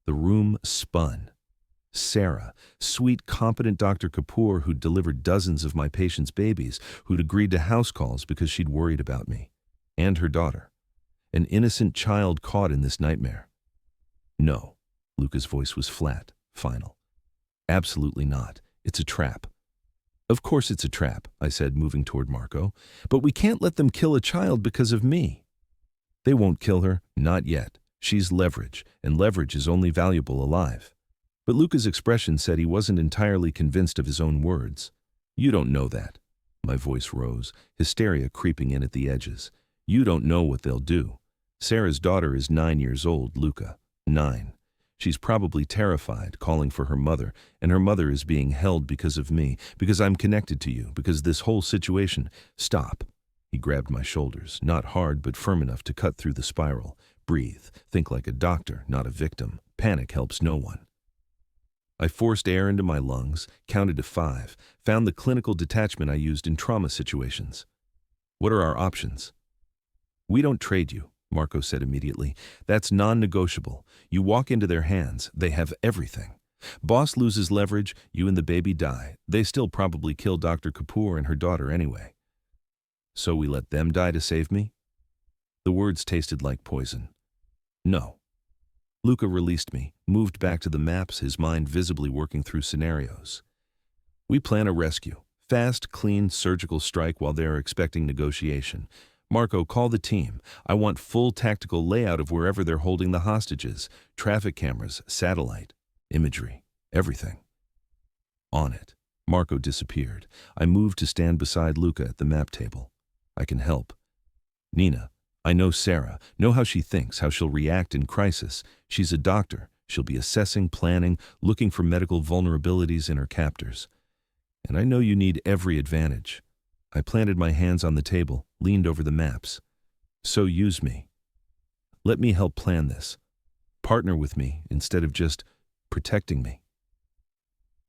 The room spun. Sarah, sweet, competent Dr. Kapoor who'd delivered dozens of my patients' babies, who'd agreed to house calls because she'd worried about me. And her daughter. An innocent child caught in this nightmare. No. Luca's voice was flat, final. Absolutely not. It's a trap. Of course it's a trap, I said, moving toward Marco. But we can't let them kill a child because of me. They won't kill her, not yet. She's leverage, and leverage is only valuable alive. But Luca's expression said he wasn't entirely convinced of his own words. You don't know that. My voice rose, hysteria creeping in at the edges. You don't know what they'll do. Sarah's daughter is 9 years old, Luca. 9. She's probably terrified, calling for her mother, and her mother is being held because of me, because I'm connected to you, because this whole situation. Stop. He grabbed my shoulders, not hard but firm enough to cut through the spiral. Breathe. Think like a doctor, not a victim. Panic helps no one. I forced air into my lungs, counted to 5, found the clinical detachment I used in trauma situations. What are our options? We don't trade you, Marco said immediately. That's non-negotiable. You walk into their hands, they have everything. Boss loses leverage, you and the baby die. They still probably kill Dr. Kapoor and her daughter anyway. So we let them die to save me? The words tasted like poison. No. Luca released me, moved back to the maps, his mind visibly working through scenarios. We plan a rescue. Fast, clean, surgical strike while they are expecting negotiation. Marco, call the team. I want full tactical layout of wherever they're holding the hostages. Traffic cameras, satellite, imagery, everything. On it. Marco disappeared. I moved to stand beside Luca at the map table. I can help. Nina, I know Sarah, know how she thinks, how she'll react in crisis. She's a doctor. She'll be assessing, planning, looking for medical vulnerabilities in her captors. And I know you need every advantage. I planted my hands on the table, leaned over the maps. So use me. Let me help plan this. Partner with me instead of just protecting me.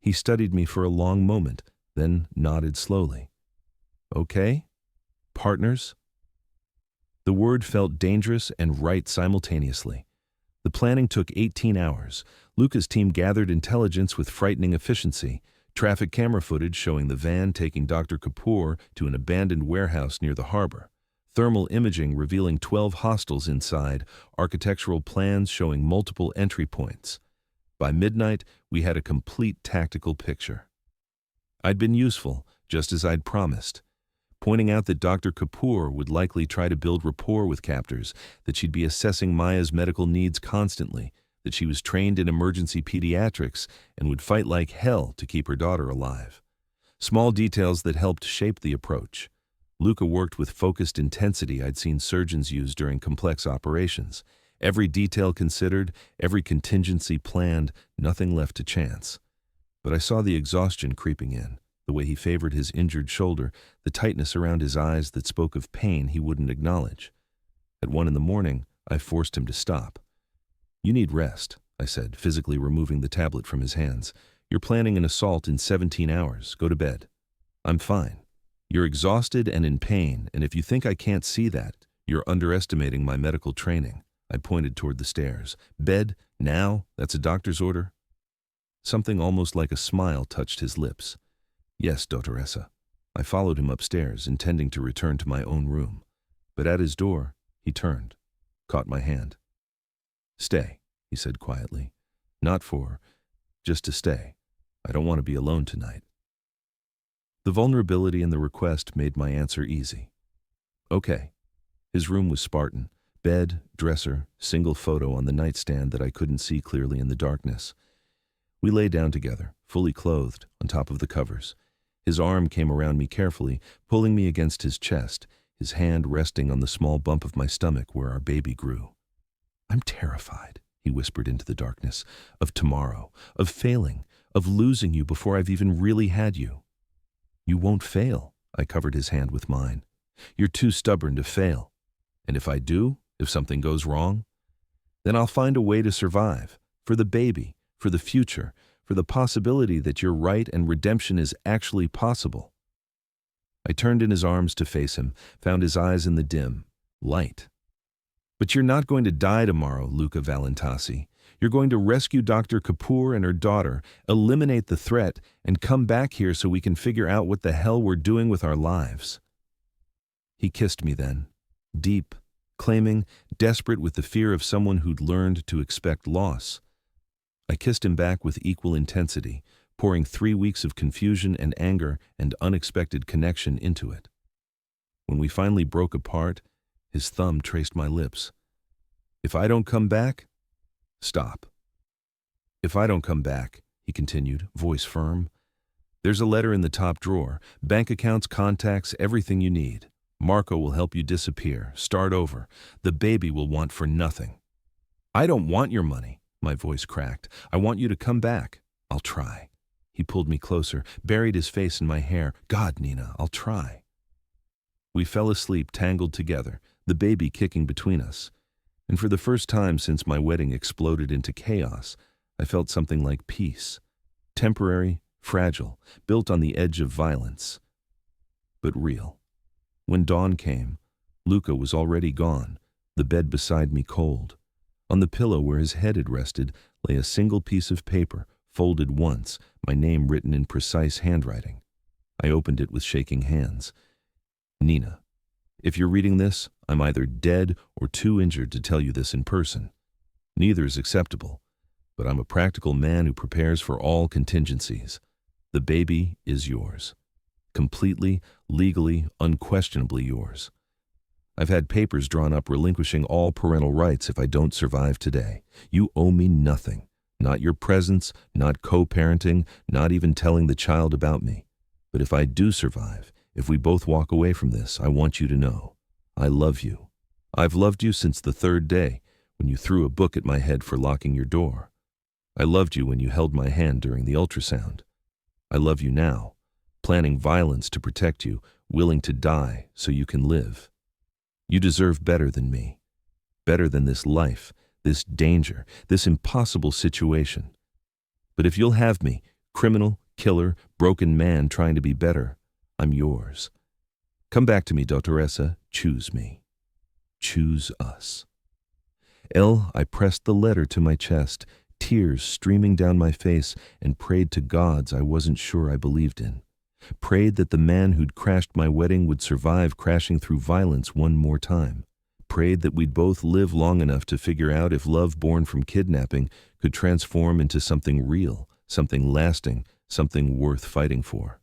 He studied me for a long moment, then nodded slowly. Okay? Partners? The word felt dangerous and right simultaneously. The planning took 18 hours. Luca's team gathered intelligence with frightening efficiency. Traffic camera footage showing the van taking Dr. Kapoor to an abandoned warehouse near the harbor. Thermal imaging revealing 12 hostels inside. Architectural plans showing multiple entry points. By midnight, we had a complete tactical picture. I'd been useful, just as I'd promised. Pointing out that Dr. Kapoor would likely try to build rapport with captors, that she'd be assessing Maya's medical needs constantly, that she was trained in emergency pediatrics and would fight like hell to keep her daughter alive. Small details that helped shape the approach. Luca worked with focused intensity I'd seen surgeons use during complex operations. Every detail considered, every contingency planned, nothing left to chance. But I saw the exhaustion creeping in. The way he favored his injured shoulder, the tightness around his eyes that spoke of pain he wouldn't acknowledge. At 1 a.m, I forced him to stop. You need rest, I said, physically removing the tablet from his hands. You're planning an assault in 17 hours. Go to bed. I'm fine. You're exhausted and in pain, and if you think I can't see that, you're underestimating my medical training. I pointed toward the stairs. Bed, now? That's a doctor's order? Something almost like a smile touched his lips. Yes, Dottoressa. I followed him upstairs, intending to return to my own room. But at his door, he turned, caught my hand. Stay, he said quietly. Just to stay. I don't want to be alone tonight. The vulnerability in the request made my answer easy. Okay. His room was Spartan. Bed, dresser, single photo on the nightstand that I couldn't see clearly in the darkness. We lay down together, fully clothed, on top of the covers. His arm came around me carefully, pulling me against his chest, his hand resting on the small bump of my stomach where our baby grew. I'm terrified, he whispered into the darkness, of tomorrow, of failing, of losing you before I've even really had you. You won't fail, I covered his hand with mine. You're too stubborn to fail. And if I do, if something goes wrong, then I'll find a way to survive, for the baby, for the future, for the possibility that you're right and redemption is actually possible. I turned in his arms to face him, found his eyes in the dim, light. But you're not going to die tomorrow, Luca Valentasi. You're going to rescue Dr. Kapoor and her daughter, eliminate the threat, and come back here so we can figure out what the hell we're doing with our lives. He kissed me then, deep, claiming, desperate with the fear of someone who'd learned to expect loss. I kissed him back with equal intensity, pouring 3 weeks of confusion and anger and unexpected connection into it. When we finally broke apart, his thumb traced my lips. If I don't come back, stop. If I don't come back, he continued, voice firm, there's a letter in the top drawer, bank accounts, contacts, everything you need. Marco will help you disappear, start over. The baby will want for nothing. I don't want your money. My voice cracked. I want you to come back. I'll try. He pulled me closer, buried his face in my hair. God, Nina, I'll try. We fell asleep tangled together, the baby kicking between us. And for the first time since my wedding exploded into chaos, I felt something like peace. Temporary, fragile, built on the edge of violence, but real. When dawn came, Luca was already gone, the bed beside me cold. On the pillow where his head had rested lay a single piece of paper, folded once, my name written in precise handwriting. I opened it with shaking hands. Nina, if you're reading this, I'm either dead or too injured to tell you this in person. Neither is acceptable, but I'm a practical man who prepares for all contingencies. The baby is yours. Completely, legally, unquestionably yours. I've had papers drawn up relinquishing all parental rights if I don't survive today. You owe me nothing. Not your presence, not co-parenting, not even telling the child about me. But if I do survive, if we both walk away from this, I want you to know, I love you. I've loved you since the third day, when you threw a book at my head for locking your door. I loved you when you held my hand during the ultrasound. I love you now, planning violence to protect you, willing to die so you can live. You deserve better than me, better than this life, this danger, this impossible situation. But if you'll have me, criminal, killer, broken man trying to be better, I'm yours. Come back to me, Dottoressa. Choose me. Choose us. I pressed the letter to my chest, tears streaming down my face, and prayed to gods I wasn't sure I believed in. Prayed that the man who'd crashed my wedding would survive crashing through violence one more time. Prayed that we'd both live long enough to figure out if love born from kidnapping could transform into something real, something lasting, something worth fighting for.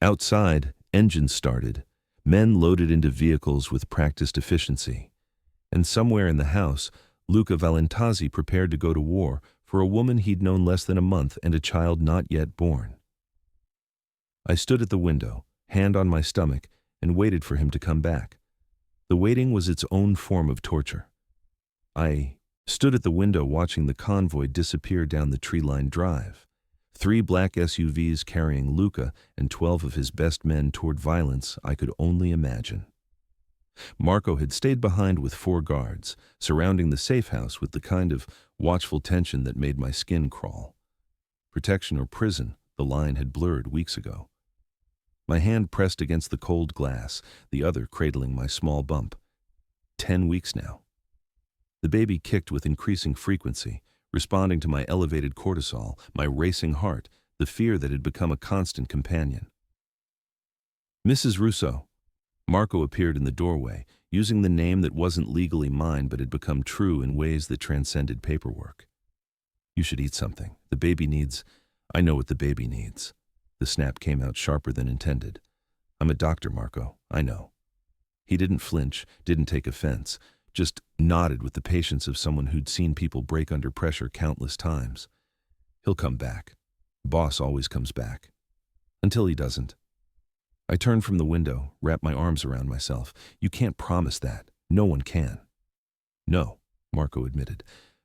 Outside, engines started, men loaded into vehicles with practiced efficiency. And somewhere in the house, Luca Valentazzi prepared to go to war for a woman he'd known less than a month and a child not yet born. I stood at the window, hand on my stomach, and waited for him to come back. The waiting was its own form of torture. I stood at the window watching the convoy disappear down the tree-lined drive. 3 black SUVs carrying Luca and 12 of his best men toward violence I could only imagine. Marco had stayed behind with 4 guards, surrounding the safe house with the kind of watchful tension that made my skin crawl. Protection or prison, the line had blurred weeks ago. My hand pressed against the cold glass, the other cradling my small bump. 10 weeks now. The baby kicked with increasing frequency, responding to my elevated cortisol, my racing heart, the fear that had become a constant companion. Mrs. Russo. Marco appeared in the doorway, using the name that wasn't legally mine but had become true in ways that transcended paperwork. You should eat something. The baby needs... I know what the baby needs. The snap came out sharper than intended. I'm a doctor, Marco. I know. He didn't flinch, didn't take offense, just nodded with the patience of someone who'd seen people break under pressure countless times. He'll come back. Boss always comes back. Until he doesn't. I turned from the window, wrapped my arms around myself. You can't promise that. No one can. No, Marco admitted,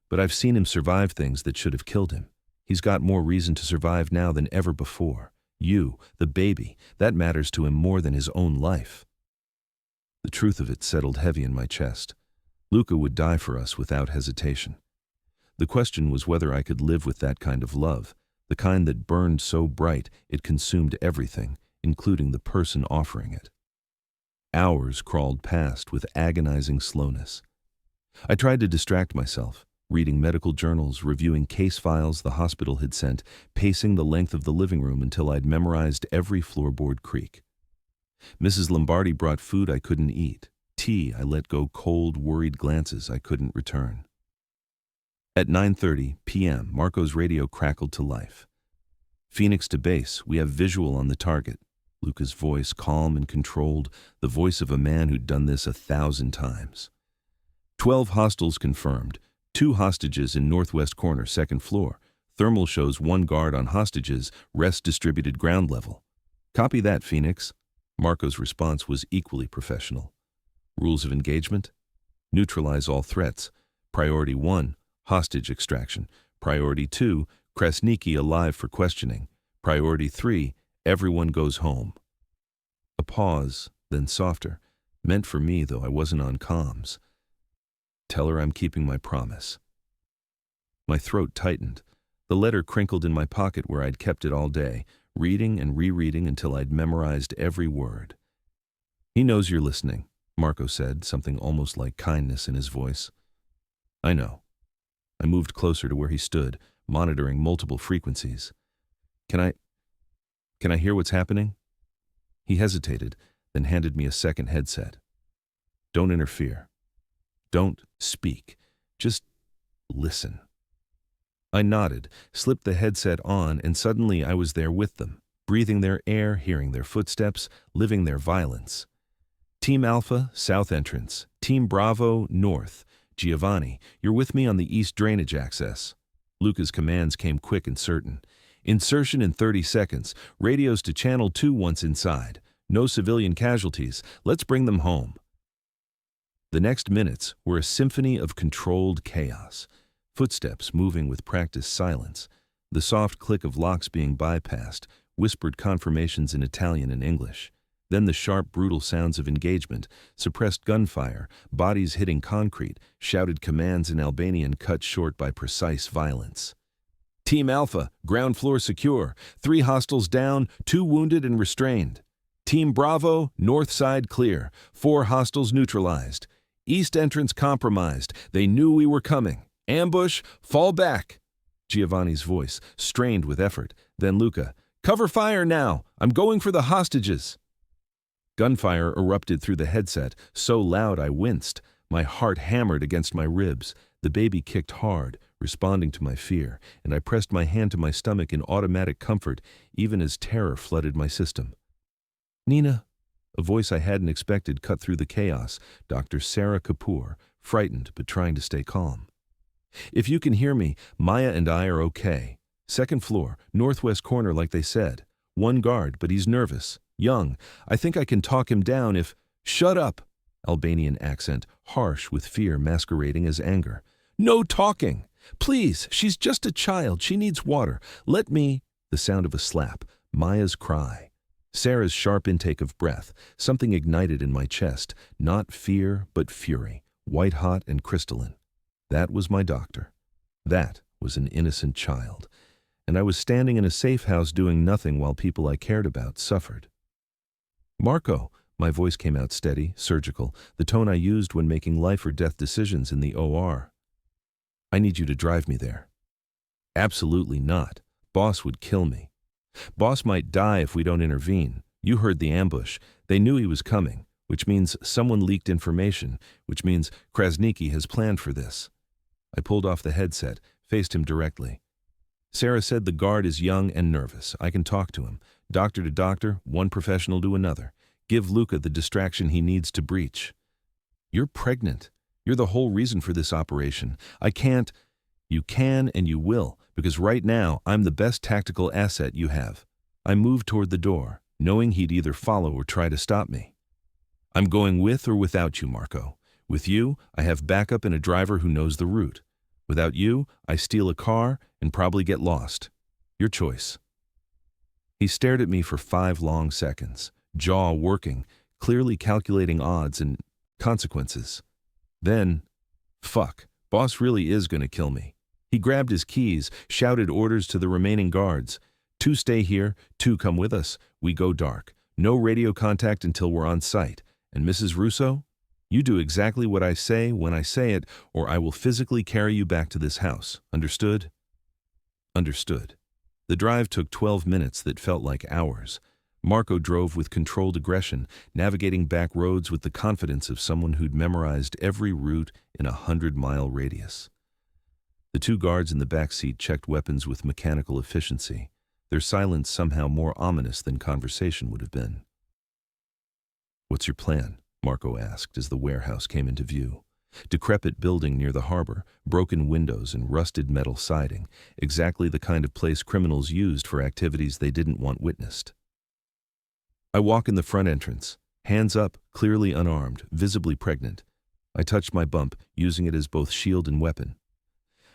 but I've seen him survive things that should have killed him. He's got more reason to survive now than ever before. You, the baby, that matters to him more than his own life. The truth of it settled heavy in my chest. Luca would die for us without hesitation. The question was whether I could live with that kind of love, the kind that burned so bright it consumed everything, including the person offering it. Hours crawled past with agonizing slowness. I tried to distract myself, reading medical journals, reviewing case files the hospital had sent, pacing the length of the living room until I'd memorized every floorboard creak. Mrs. Lombardi brought food I couldn't eat. Tea I let go cold, worried glances I couldn't return. At 9:30 p.m., Marco's radio crackled to life. Phoenix to base, we have visual on the target. Luca's voice, calm and controlled, the voice of a man who'd done this 1,000 times. 12 hostiles confirmed. 2 hostages in northwest corner, 2nd floor. Thermal shows 1 guard on hostages, rest distributed ground level. Copy that, Phoenix. Marco's response was equally professional. Rules of engagement? Neutralize all threats. Priority 1, hostage extraction. Priority 2, Krasniki alive for questioning. Priority 3, everyone goes home. A pause, then softer. Meant for me, though I wasn't on comms. Tell her I'm keeping my promise. My throat tightened. The letter crinkled in my pocket where I'd kept it all day, reading and rereading until I'd memorized every word. He knows you're listening, Marco said, something almost like kindness in his voice. I know. I moved closer to where he stood, monitoring multiple frequencies. Can I hear what's happening? He hesitated, then handed me a second headset. Don't interfere. Don't speak. Just listen. I nodded, slipped the headset on, and suddenly I was there with them, breathing their air, hearing their footsteps, living their violence. Team Alpha, south entrance. Team Bravo, north. Giovanni, you're with me on the east drainage access. Luca's commands came quick and certain. Insertion in 30 seconds. Radios to Channel 2 once inside. No civilian casualties. Let's bring them home. The next minutes were a symphony of controlled chaos. Footsteps moving with practiced silence. The soft click of locks being bypassed. Whispered confirmations in Italian and English. Then the sharp, brutal sounds of engagement, suppressed gunfire, bodies hitting concrete, shouted commands in Albanian cut short by precise violence. Team Alpha, ground floor secure. 3 hostiles down, 2 wounded and restrained. Team Bravo, north side clear. 4 hostiles neutralized. East entrance compromised. They knew we were coming. Ambush, fall back. Giovanni's voice, strained with effort. Then Luca, cover fire now. I'm going for the hostages. Gunfire erupted through the headset, so loud I winced. My heart hammered against my ribs. The baby kicked hard, responding to my fear, and I pressed my hand to my stomach in automatic comfort, even as terror flooded my system. Nina, a voice I hadn't expected cut through the chaos. Dr. Sarah Kapoor, frightened but trying to stay calm. If you can hear me, Maya and I are okay. 2nd floor, northwest corner like they said. 1 guard, but he's nervous. Young. I think I can talk him down if— Shut up! Albanian accent, harsh with fear masquerading as anger. No talking! Please, she's just a child. She needs water. Let me— The sound of a slap. Maya's cry. Sarah's sharp intake of breath. Something ignited in my chest. Not fear, but fury. White-hot and crystalline. That was my doctor. That was an innocent child. And I was standing in a safe house doing nothing while people I cared about suffered. Marco, my voice came out steady, surgical, the tone I used when making life or death decisions in the OR. I need you to drive me there. Absolutely not. Boss would kill me. Boss might die if we don't intervene. You heard the ambush. They knew he was coming, which means someone leaked information, which means Krasniki has planned for this. I pulled off the headset, faced him directly. Sarah said the guard is young and nervous. I can talk to him. Doctor to doctor, one professional to another. Give Luca the distraction he needs to breach. You're pregnant. You're the whole reason for this operation. I can't— You can and you will, because right now I'm the best tactical asset you have. I moved toward the door, knowing he'd either follow or try to stop me. I'm going with or without you, Marco. With you, I have backup and a driver who knows the route. Without you, I steal a car and probably get lost. Your choice. He stared at me for 5 long seconds, jaw working, clearly calculating odds and consequences. Then, fuck, boss really is gonna kill me. He grabbed his keys, shouted orders to the remaining guards. 2 stay here, 2 come with us. We go dark. No radio contact until we're on site. And Mrs. Russo, you do exactly what I say when I say it, or I will physically carry you back to this house. Understood? Understood. The drive took 12 minutes that felt like hours. Marco drove with controlled aggression, navigating back roads with the confidence of someone who'd memorized every route in a 100-mile radius. The 2 guards in the back seat checked weapons with mechanical efficiency, their silence somehow more ominous than conversation would have been. What's your plan? Marco asked as the warehouse came into view. Decrepit building near the harbor, broken windows and rusted metal siding, exactly the kind of place criminals used for activities they didn't want witnessed. I walk in the front entrance, hands up, clearly unarmed, visibly pregnant. I touched my bump, using it as both shield and weapon.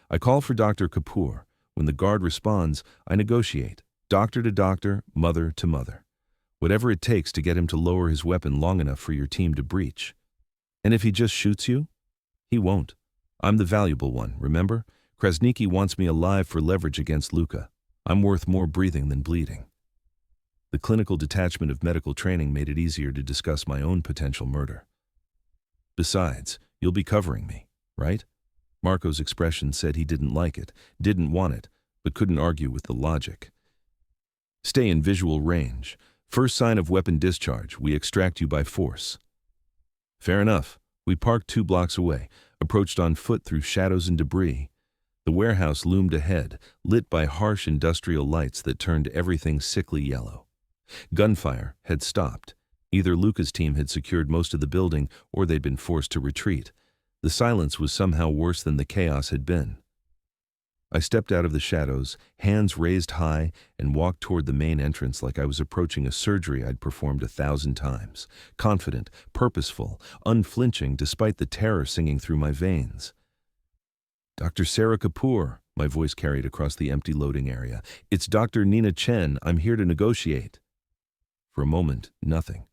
I call for Dr. Kapoor. When the guard responds, I negotiate, doctor to doctor, mother to mother. Whatever it takes to get him to lower his weapon long enough for your team to breach. And if he just shoots you? He won't. I'm the valuable one, remember? Krasniki wants me alive for leverage against Luka. I'm worth more breathing than bleeding. The clinical detachment of medical training made it easier to discuss my own potential murder. Besides, you'll be covering me, right? Marco's expression said he didn't like it, didn't want it, but couldn't argue with the logic. Stay in visual range. First sign of weapon discharge, we extract you by force. Fair enough. We parked 2 blocks away, approached on foot through shadows and debris. The warehouse loomed ahead, lit by harsh industrial lights that turned everything sickly yellow. Gunfire had stopped. Either Luka's team had secured most of the building or they'd been forced to retreat. The silence was somehow worse than the chaos had been. I stepped out of the shadows, hands raised high, and walked toward the main entrance like I was approaching a surgery I'd performed 1,000 times. Confident, purposeful, unflinching despite the terror singing through my veins. Dr. Sarah Kapoor, my voice carried across the empty loading area. It's Dr. Nina Chen. I'm here to negotiate. For a moment, nothing.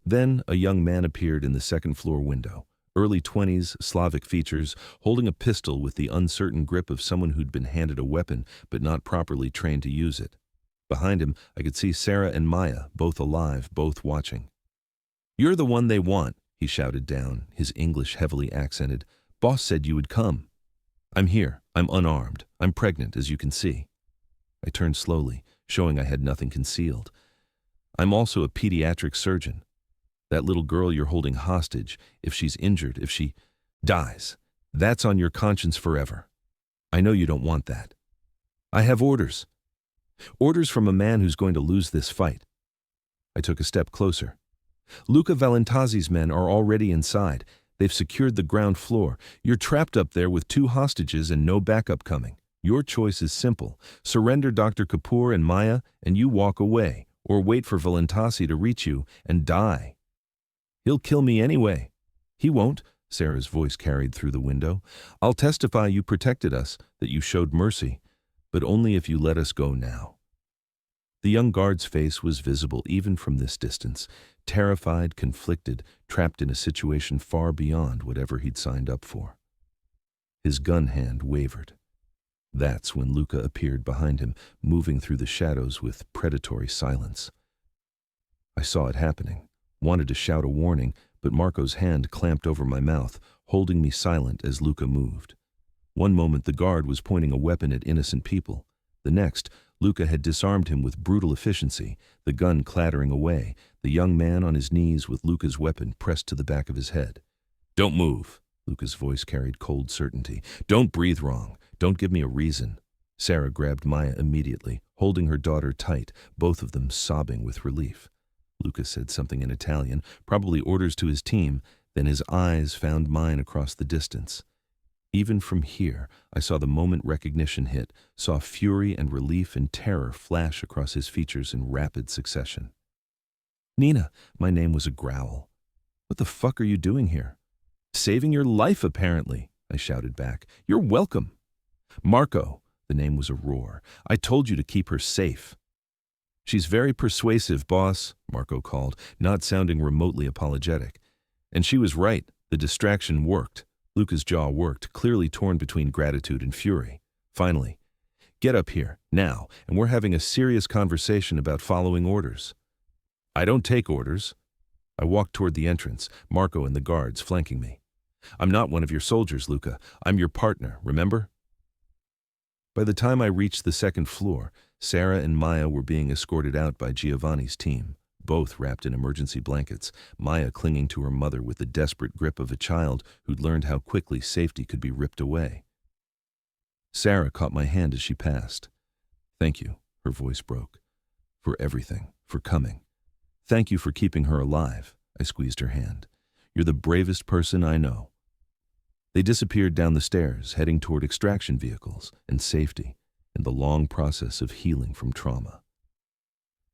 Then a young man appeared in the second-floor window. Early 20s, Slavic features, holding a pistol with the uncertain grip of someone who'd been handed a weapon but not properly trained to use it. Behind him, I could see Sarah and Maya, both alive, both watching. You're the one they want, he shouted down, his English heavily accented. Boss said you would come. I'm here. I'm unarmed. I'm pregnant, as you can see. I turned slowly, showing I had nothing concealed. I'm also a pediatric surgeon. That little girl you're holding hostage, if she's injured, if she dies, that's on your conscience forever. I know you don't want that. I have orders. Orders from a man who's going to lose this fight. I took a step closer. Luca Valentazzi's men are already inside. They've secured the ground floor. You're trapped up there with 2 hostages and no backup coming. Your choice is simple. Surrender Dr. Kapoor and Maya, and you walk away, or wait for Valentazzi to reach you and die. He'll kill me anyway. He won't, Sarah's voice carried through the window. I'll testify you protected us, that you showed mercy, but only if you let us go now. The young guard's face was visible even from this distance, terrified, conflicted, trapped in a situation far beyond whatever he'd signed up for. His gun hand wavered. That's when Luca appeared behind him, moving through the shadows with predatory silence. I saw it happening. Wanted to shout a warning, but Marco's hand clamped over my mouth, holding me silent as Luca moved. One moment the guard was pointing a weapon at innocent people. The next, Luca had disarmed him with brutal efficiency, the gun clattering away, the young man on his knees with Luca's weapon pressed to the back of his head. Don't move, Luca's voice carried cold certainty. Don't breathe wrong. Don't give me a reason. Sarah grabbed Maya immediately, holding her daughter tight, both of them sobbing with relief. Luca said something in Italian, probably orders to his team, then his eyes found mine across the distance. Even from here, I saw the moment recognition hit, saw fury and relief and terror flash across his features in rapid succession. Nina, my name was a growl. What the fuck are you doing here? Saving your life, apparently, I shouted back. You're welcome. Marco, the name was a roar. I told you to keep her safe. She's very persuasive, boss, Marco called, not sounding remotely apologetic. And she was right. The distraction worked. Luca's jaw worked, clearly torn between gratitude and fury. Finally, get up here, now, and we're having a serious conversation about following orders. I don't take orders. I walked toward the entrance, Marco and the guards flanking me. I'm not one of your soldiers, Luca. I'm your partner, remember? By the time I reached the second floor, Sarah and Maya were being escorted out by Giovanni's team, both wrapped in emergency blankets, Maya clinging to her mother with the desperate grip of a child who'd learned how quickly safety could be ripped away. Sarah caught my hand as she passed. Thank you, her voice broke. For everything, for coming. Thank you for keeping her alive, I squeezed her hand. You're the bravest person I know. They disappeared down the stairs, heading toward extraction vehicles and safety, and the long process of healing from trauma.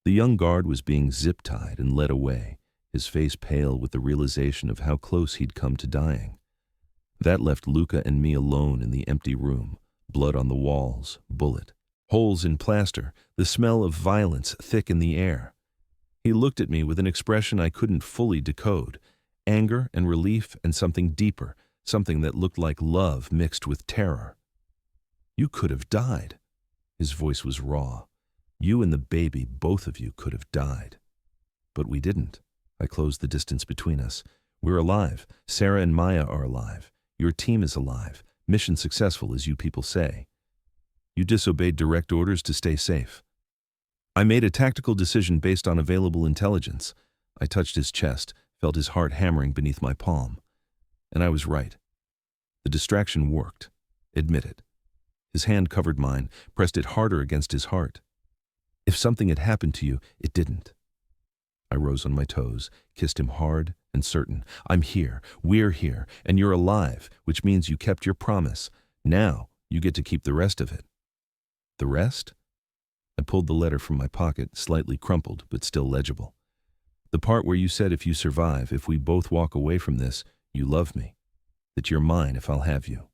The young guard was being zip-tied and led away, his face pale with the realization of how close he'd come to dying. That left Luca and me alone in the empty room, Blood on the walls, bullet. Holes in plaster, the smell of violence thick in the air. He looked at me with an expression I couldn't fully decode. Anger and relief and something deeper, something that looked like love mixed with terror. You could have died. His voice was raw. You and the baby, both of you, could have died. But we didn't. I closed the distance between us. We're alive. Sarah and Maya are alive. Your team is alive. Mission successful, as you people say. You disobeyed direct orders to stay safe. I made a tactical decision based on available intelligence. I touched his chest, felt his heart hammering beneath my palm. And I was right. The distraction worked. Admit it. His hand covered mine, pressed it harder against his heart. If something had happened to you, it didn't. I rose on my toes, kissed him hard and certain. I'm here, we're here, and you're alive, which means you kept your promise. Now, you get to keep the rest of it. The rest? I pulled the letter from my pocket, slightly crumpled, but still legible. The part where you said if you survive, if we both walk away from this, you love me. That you're mine if I'll have you.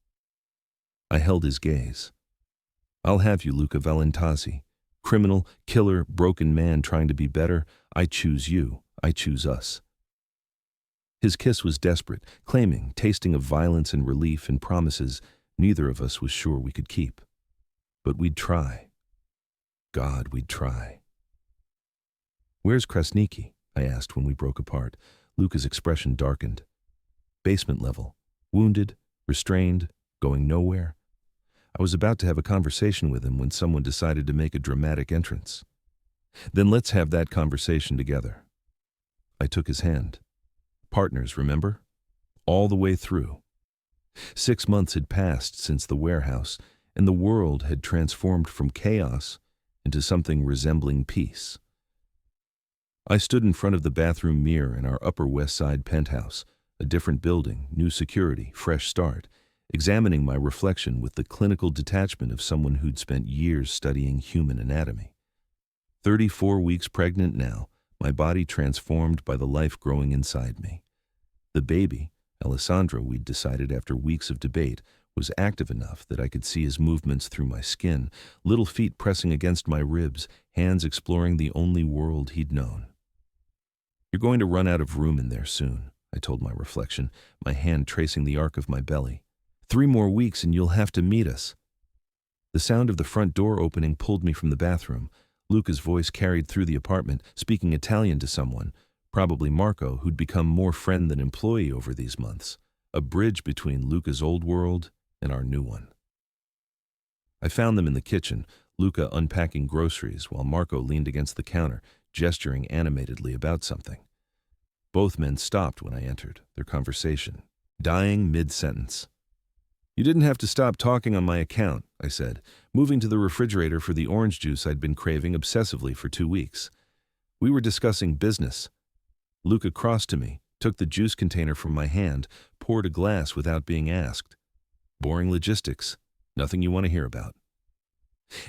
I held his gaze. I'll have you, Luca Valentazzi. Criminal, killer, broken man trying to be better. I choose you. I choose us. His kiss was desperate, claiming, tasting of violence and relief and promises neither of us was sure we could keep. But we'd try. God, we'd try. Where's Krasniki? I asked when we broke apart. Luca's expression darkened. Basement level. Wounded, restrained, going nowhere. I was about to have a conversation with him when someone decided to make a dramatic entrance. Then let's have that conversation together. I took his hand. Partners, remember? All the way through. 6 months had passed since the warehouse, and the world had transformed from chaos into something resembling peace. I stood in front of the bathroom mirror in our Upper West Side penthouse, a different building, new security, fresh start, examining my reflection with the clinical detachment of someone who'd spent years studying human anatomy. 34 weeks pregnant now, my body transformed by the life growing inside me. The baby, Alessandro, we'd decided after weeks of debate, was active enough that I could see his movements through my skin, little feet pressing against my ribs, hands exploring the only world he'd known. You're going to run out of room in there soon, I told my reflection, my hand tracing the arc of my belly. 3 more weeks and you'll have to meet us. The sound of the front door opening pulled me from the bathroom. Luca's voice carried through the apartment, speaking Italian to someone, probably Marco, who'd become more friend than employee over these months, a bridge between Luca's old world and our new one. I found them in the kitchen, Luca unpacking groceries while Marco leaned against the counter, gesturing animatedly about something. Both men stopped when I entered, their conversation dying mid-sentence. You didn't have to stop talking on my account, I said, moving to the refrigerator for the orange juice I'd been craving obsessively for 2 weeks. We were discussing business. Luca crossed to me, took the juice container from my hand, poured a glass without being asked. Boring logistics, nothing you want to hear about.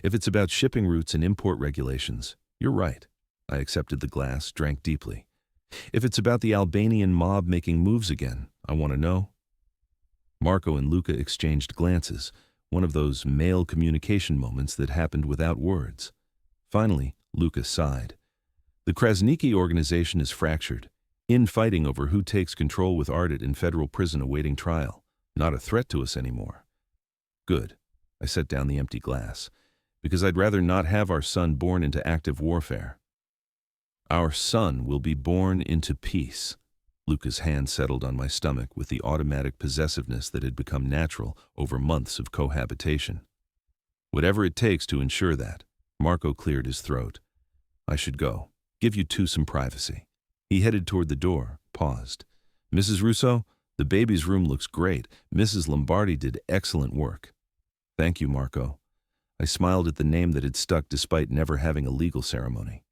If it's about shipping routes and import regulations, you're right. I accepted the glass, drank deeply. If it's about the Albanian mob making moves again, I want to know. Marco and Luca exchanged glances, one of those male communication moments that happened without words. Finally, Luca sighed. The Krasniki organization is fractured, infighting over who takes control with Ardit in federal prison awaiting trial. Not a threat to us anymore. Good. I set down the empty glass, because I'd rather not have our son born into active warfare. Our son will be born into peace. Luca's hand settled on my stomach with the automatic possessiveness that had become natural over months of cohabitation. Whatever it takes to ensure that. Marco cleared his throat. I should go. Give you two some privacy. He headed toward the door, paused. Mrs. Russo, the baby's room looks great. Mrs. Lombardi did excellent work. Thank you, Marco. I smiled at the name that had stuck despite never having a legal ceremony.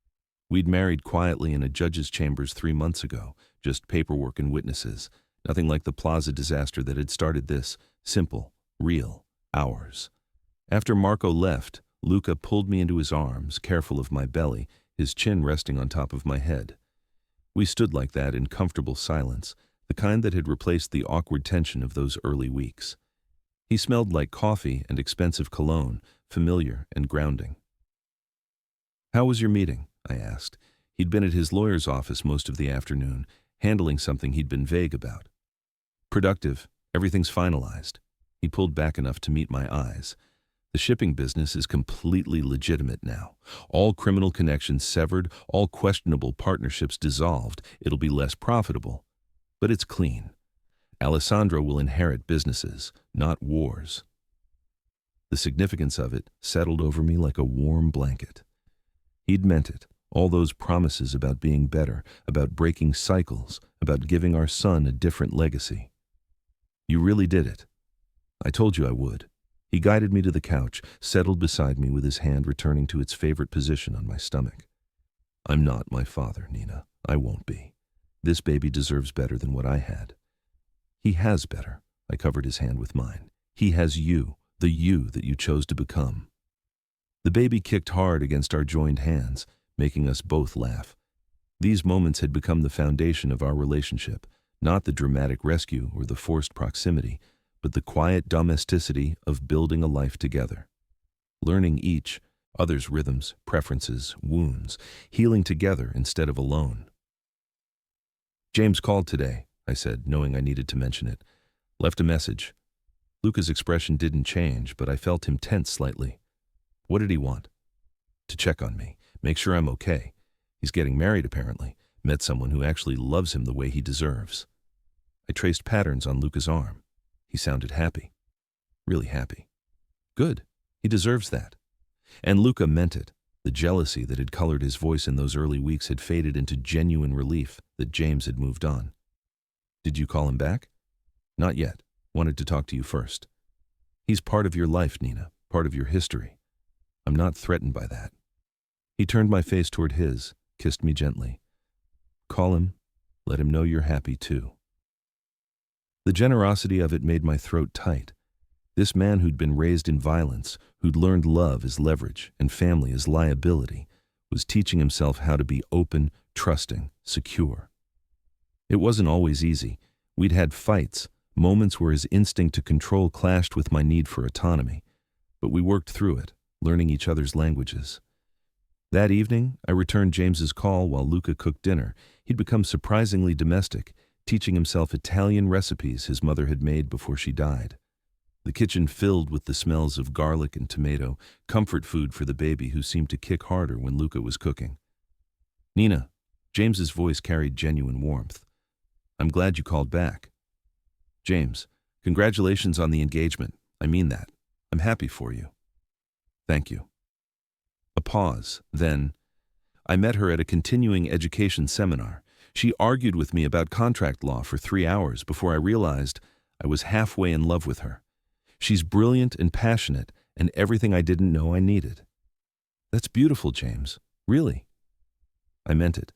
We'd married quietly in a judge's chambers 3 months ago, just paperwork and witnesses, nothing like the plaza disaster that had started this, simple, real, ours. After Marco left, Luca pulled me into his arms, careful of my belly, his chin resting on top of my head. We stood like that in comfortable silence, the kind that had replaced the awkward tension of those early weeks. He smelled like coffee and expensive cologne, familiar and grounding. "How was your meeting?" I asked. He'd been at his lawyer's office most of the afternoon, handling something he'd been vague about. "Productive. Everything's finalized." He pulled back enough to meet my eyes. "The shipping business is completely legitimate now. All criminal connections severed, all questionable partnerships dissolved. It'll be less profitable, but it's clean. Alessandro will inherit businesses, not wars." The significance of it settled over me like a warm blanket. He'd meant it, all those promises about being better, about breaking cycles, about giving our son a different legacy. "You really did it. I told you I would." He guided me to the couch, settled beside me with his hand returning to its favorite position on my stomach. "I'm not my father, Nina. I won't be. This baby deserves better than what I had." "He has better." I covered his hand with mine. "He has you, the you that you chose to become." The baby kicked hard against our joined hands, making us both laugh. These moments had become the foundation of our relationship, not the dramatic rescue or the forced proximity, but the quiet domesticity of building a life together. Learning each other's rhythms, preferences, wounds, healing together instead of alone. "James called today," I said, knowing I needed to mention it. "Left a message." Luca's expression didn't change, but I felt him tense slightly. "What did he want?" "To check on me, make sure I'm okay. He's getting married apparently, met someone who actually loves him the way he deserves." I traced patterns on Luca's arm. He sounded happy. Really happy. Good. He deserves that. And Luca meant it. The jealousy that had colored his voice in those early weeks had faded into genuine relief that James had moved on. "Did you call him back?" "Not yet. Wanted to talk to you first." "He's part of your life, Nina, part of your history. I'm not threatened by that." He turned my face toward his, kissed me gently. "Call him. Let him know you're happy too." The generosity of it made my throat tight. This man who'd been raised in violence, who'd learned love as leverage and family as liability, was teaching himself how to be open, trusting, secure. It wasn't always easy. We'd had fights, moments where his instinct to control clashed with my need for autonomy. But we worked through it, learning each other's languages. That evening, I returned James's call while Luca cooked dinner. He'd become surprisingly domestic, teaching himself Italian recipes his mother had made before she died. The kitchen filled with the smells of garlic and tomato, comfort food for the baby who seemed to kick harder when Luca was cooking. "Nina," James's voice carried genuine warmth. "I'm glad you called back." "James, congratulations on the engagement. I mean that. I'm happy for you." "Thank you." A pause, then, "I met her at a continuing education seminar. She argued with me about contract law for 3 hours before I realized I was halfway in love with her. She's brilliant and passionate, and everything I didn't know I needed." "That's beautiful, James. Really." I meant it.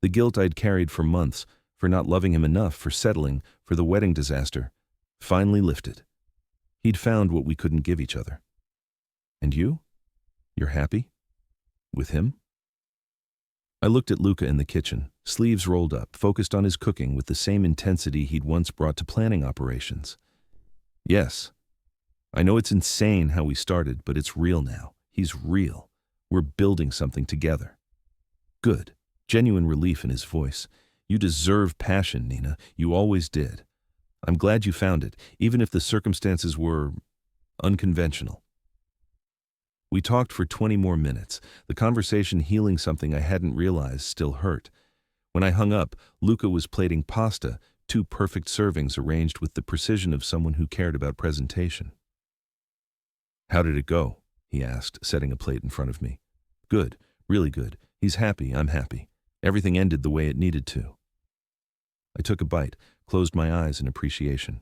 The guilt I'd carried for months, for not loving him enough, for settling, for the wedding disaster, finally lifted. He'd found what we couldn't give each other. "And you? You're happy? With him?" I looked at Luca in the kitchen, sleeves rolled up, focused on his cooking with the same intensity he'd once brought to planning operations. "Yes. I know it's insane how we started, but it's real now. He's real. We're building something together." "Good." Genuine relief in his voice. "You deserve passion, Nina. You always did. I'm glad you found it, even if the circumstances were unconventional." We talked for 20 more minutes, the conversation healing something I hadn't realized still hurt. When I hung up, Luca was plating pasta, 2 perfect servings arranged with the precision of someone who cared about presentation. "How did it go?" he asked, setting a plate in front of me. "Good, really good. He's happy, I'm happy. Everything ended the way it needed to." I took a bite, closed my eyes in appreciation.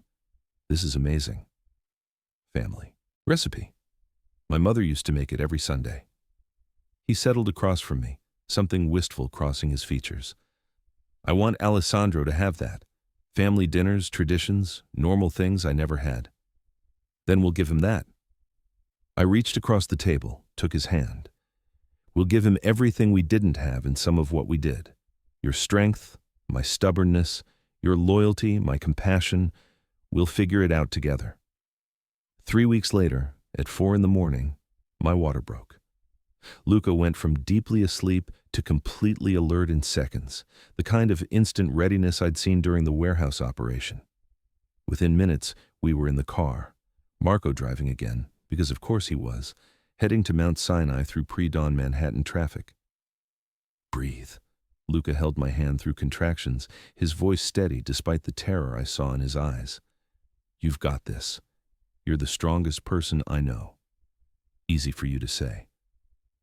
This is amazing. Family. Recipe. My mother used to make it every Sunday. He settled across from me, something wistful crossing his features. "I want Alessandro to have that. Family dinners, traditions, normal things I never had." "Then we'll give him that." I reached across the table, took his hand. "We'll give him everything we didn't have and some of what we did. Your strength, my stubbornness, your loyalty, my compassion. We'll figure it out together." 3 weeks later, at 4 in the morning, my water broke. Luca went from deeply asleep to completely alert in seconds, the kind of instant readiness I'd seen during the warehouse operation. Within minutes, we were in the car, Marco driving again, because of course he was, heading to Mount Sinai through pre-dawn Manhattan traffic. Breathe. Luca held my hand through contractions, his voice steady despite the terror I saw in his eyes. You've got this. You're the strongest person I know. Easy for you to say.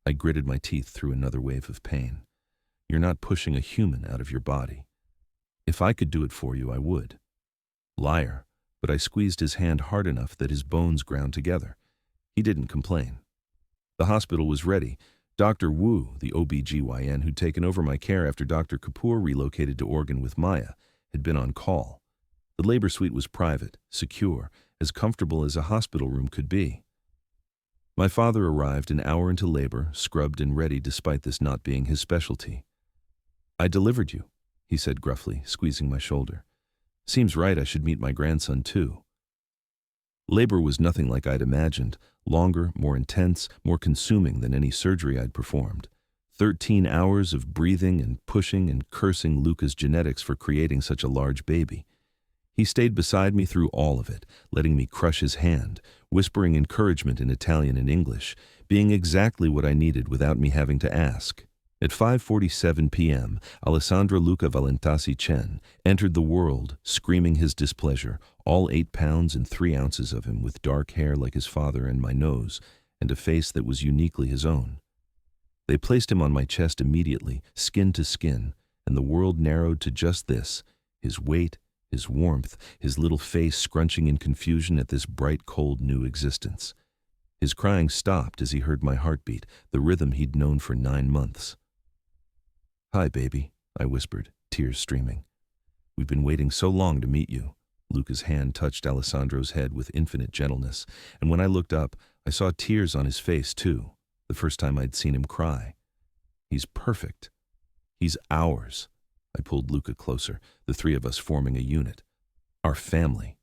I gritted my teeth through another wave of pain. You're not pushing a human out of your body. If I could do it for you, I would. Liar, but I squeezed his hand hard enough that his bones ground together. He didn't complain. The hospital was ready. Dr. Wu, the OB-GYN who'd taken over my care after Dr. Kapoor relocated to Oregon with Maya, had been on call. The labor suite was private, secure, as comfortable as a hospital room could be. My father arrived an hour into labor, scrubbed and ready despite this not being his specialty. I delivered you, he said gruffly, squeezing my shoulder. Seems right I should meet my grandson too. Labor was nothing like I'd imagined, longer, more intense, more consuming than any surgery I'd performed. 13 hours of breathing and pushing and cursing Luca's genetics for creating such a large baby. He stayed beside me through all of it, letting me crush his hand, whispering encouragement in Italian and English, being exactly what I needed without me having to ask. At 5:47 p.m., Alessandro Luca Valentasi Chen entered the world, screaming his displeasure, all 8 pounds and 3 ounces of him with dark hair like his father and my nose, and a face that was uniquely his own. They placed him on my chest immediately, skin to skin, and the world narrowed to just this, his weight, his warmth, his little face scrunching in confusion at this bright, cold, new existence. His crying stopped as he heard my heartbeat, the rhythm he'd known for 9 months. Hi, baby, I whispered, tears streaming. We've been waiting so long to meet you. Luca's hand touched Alessandro's head with infinite gentleness, and when I looked up, I saw tears on his face, too, the first time I'd seen him cry. He's perfect. He's ours. I pulled Luca closer, the three of us forming a unit. Our family.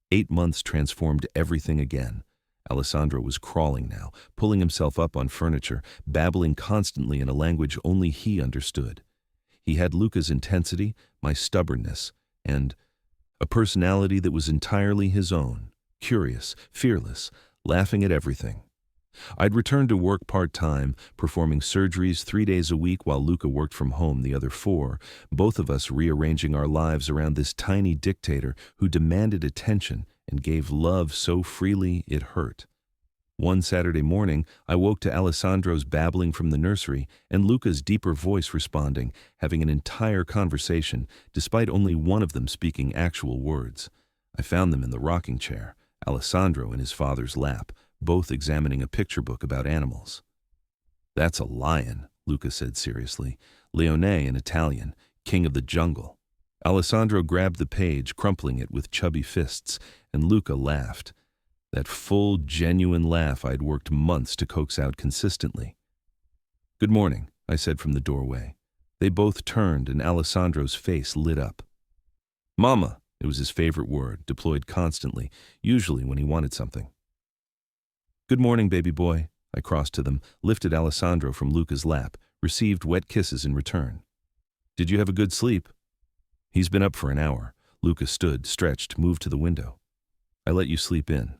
8 months transformed everything again. Alessandro was crawling now, pulling himself up on furniture, babbling constantly in a language only he understood. He had Luca's intensity, my stubbornness, and a personality that was entirely his own, curious, fearless, laughing at everything. I'd returned to work part-time, performing surgeries 3 days a week while Luca worked from home the other 4, both of us rearranging our lives around this tiny dictator who demanded attention and gave love so freely it hurt. One Saturday morning, I woke to Alessandro's babbling from the nursery and Luca's deeper voice responding, having an entire conversation, despite only one of them speaking actual words. I found them in the rocking chair, Alessandro in his father's lap, both examining a picture book about animals. That's a lion, Luca said seriously. Leone in Italian, king of the jungle. Alessandro grabbed the page, crumpling it with chubby fists, and Luca laughed. That full, genuine laugh I'd worked months to coax out consistently. Good morning, I said from the doorway. They both turned and Alessandro's face lit up. Mama, it was his favorite word, deployed constantly, usually when he wanted something. Good morning, baby boy. I crossed to them, lifted Alessandro from Luca's lap, received wet kisses in return. Did you have a good sleep? He's been up for an hour. Luca stood, stretched, moved to the window. I let you sleep in.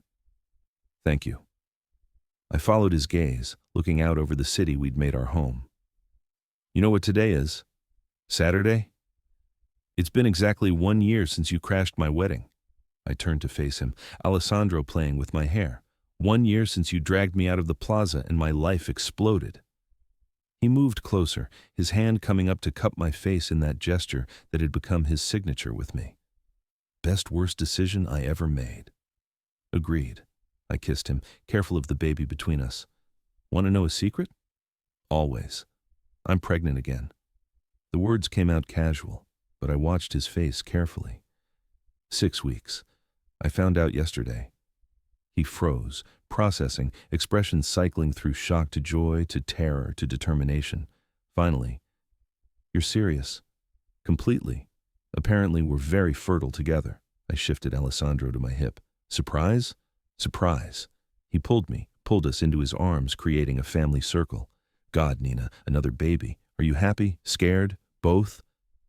Thank you. I followed his gaze, looking out over the city we'd made our home. You know what today is? Saturday? It's been exactly 1 year since you crashed my wedding. I turned to face him, Alessandro playing with my hair. 1 year since you dragged me out of the plaza and my life exploded. He moved closer, his hand coming up to cup my face in that gesture that had become his signature with me. Best worst decision I ever made. Agreed. I kissed him, careful of the baby between us. Want to know a secret? Always. I'm pregnant again. The words came out casual, but I watched his face carefully. 6 weeks. I found out yesterday. He froze, processing, expressions cycling through shock to joy, to terror, to determination. Finally, you're serious. Completely. Apparently we're very fertile together. I shifted Alessandro to my hip. Surprise? Surprise. He pulled us into his arms, creating a family circle. God, Nina, another baby. Are you happy? Scared? Both?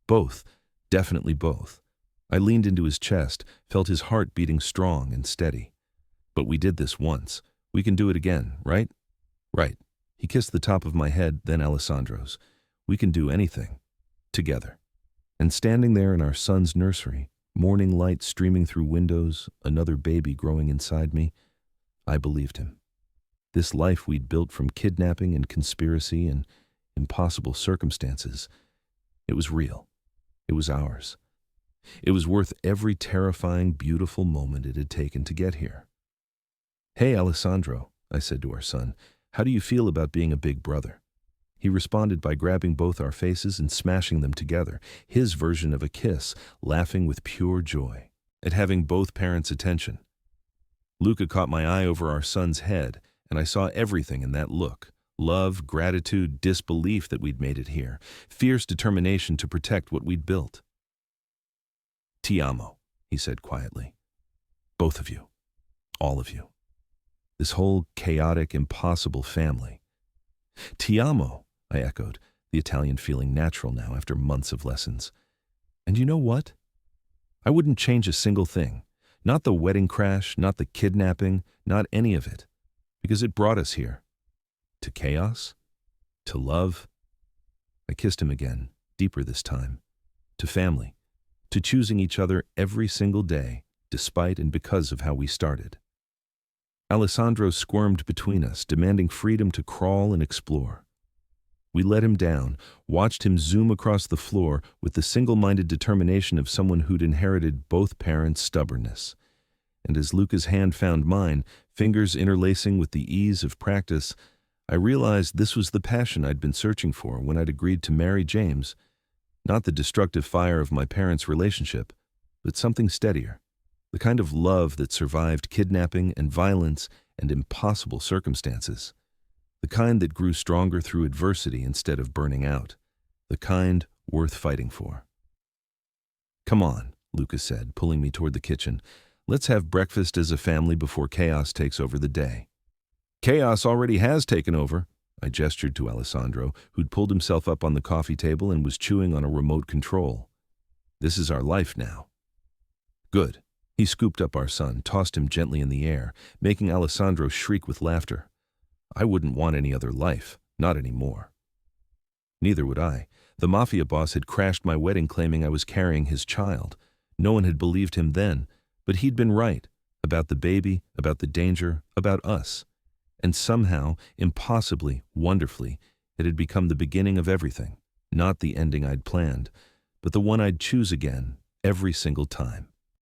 Both. Definitely both. I leaned into his chest, felt his heart beating strong and steady. But we did this once. We can do it again, right? Right. He kissed the top of my head, then Alessandro's. We can do anything. Together. And standing there in our son's nursery, morning light streaming through windows, another baby growing inside me, I believed him. This life we'd built from kidnapping and conspiracy and impossible circumstances, it was real. It was ours. It was worth every terrifying, beautiful moment it had taken to get here. Hey, Alessandro, I said to our son, how do you feel about being a big brother? He responded by grabbing both our faces and smashing them together, his version of a kiss, laughing with pure joy at having both parents' attention. Luca caught my eye over our son's head, and I saw everything in that look. Love, gratitude, disbelief that we'd made it here, fierce determination to protect what we'd built. Ti amo, he said quietly. Both of you. All of you. This whole chaotic, impossible family. Ti amo, I echoed, the Italian feeling natural now after months of lessons. And you know what? I wouldn't change a single thing. Not the wedding crash, not the kidnapping, not any of it. Because it brought us here. To chaos? To love? I kissed him again, deeper this time. To family. To choosing each other every single day, despite and because of how we started. Alessandro squirmed between us, demanding freedom to crawl and explore. We let him down, watched him zoom across the floor with the single-minded determination of someone who'd inherited both parents' stubbornness. And as Luca's hand found mine, fingers interlacing with the ease of practice, I realized this was the passion I'd been searching for when I'd agreed to marry James. Not the destructive fire of my parents' relationship, but something steadier. The kind of love that survived kidnapping and violence and impossible circumstances. The kind that grew stronger through adversity instead of burning out. The kind worth fighting for. Come on, Luca said, pulling me toward the kitchen. Let's have breakfast as a family before chaos takes over the day. Chaos already has taken over, I gestured to Alessandro, who'd pulled himself up on the coffee table and was chewing on a remote control. This is our life now. Good. He scooped up our son, tossed him gently in the air, making Alessandro shriek with laughter. I wouldn't want any other life, not anymore. Neither would I. The Mafia Boss had crashed my wedding claiming I was carrying his child. No one had believed him then, but he'd been right, about the baby, about the danger, about us. And somehow, impossibly, wonderfully, it had become the beginning of everything, not the ending I'd planned, but the one I'd choose again every single time.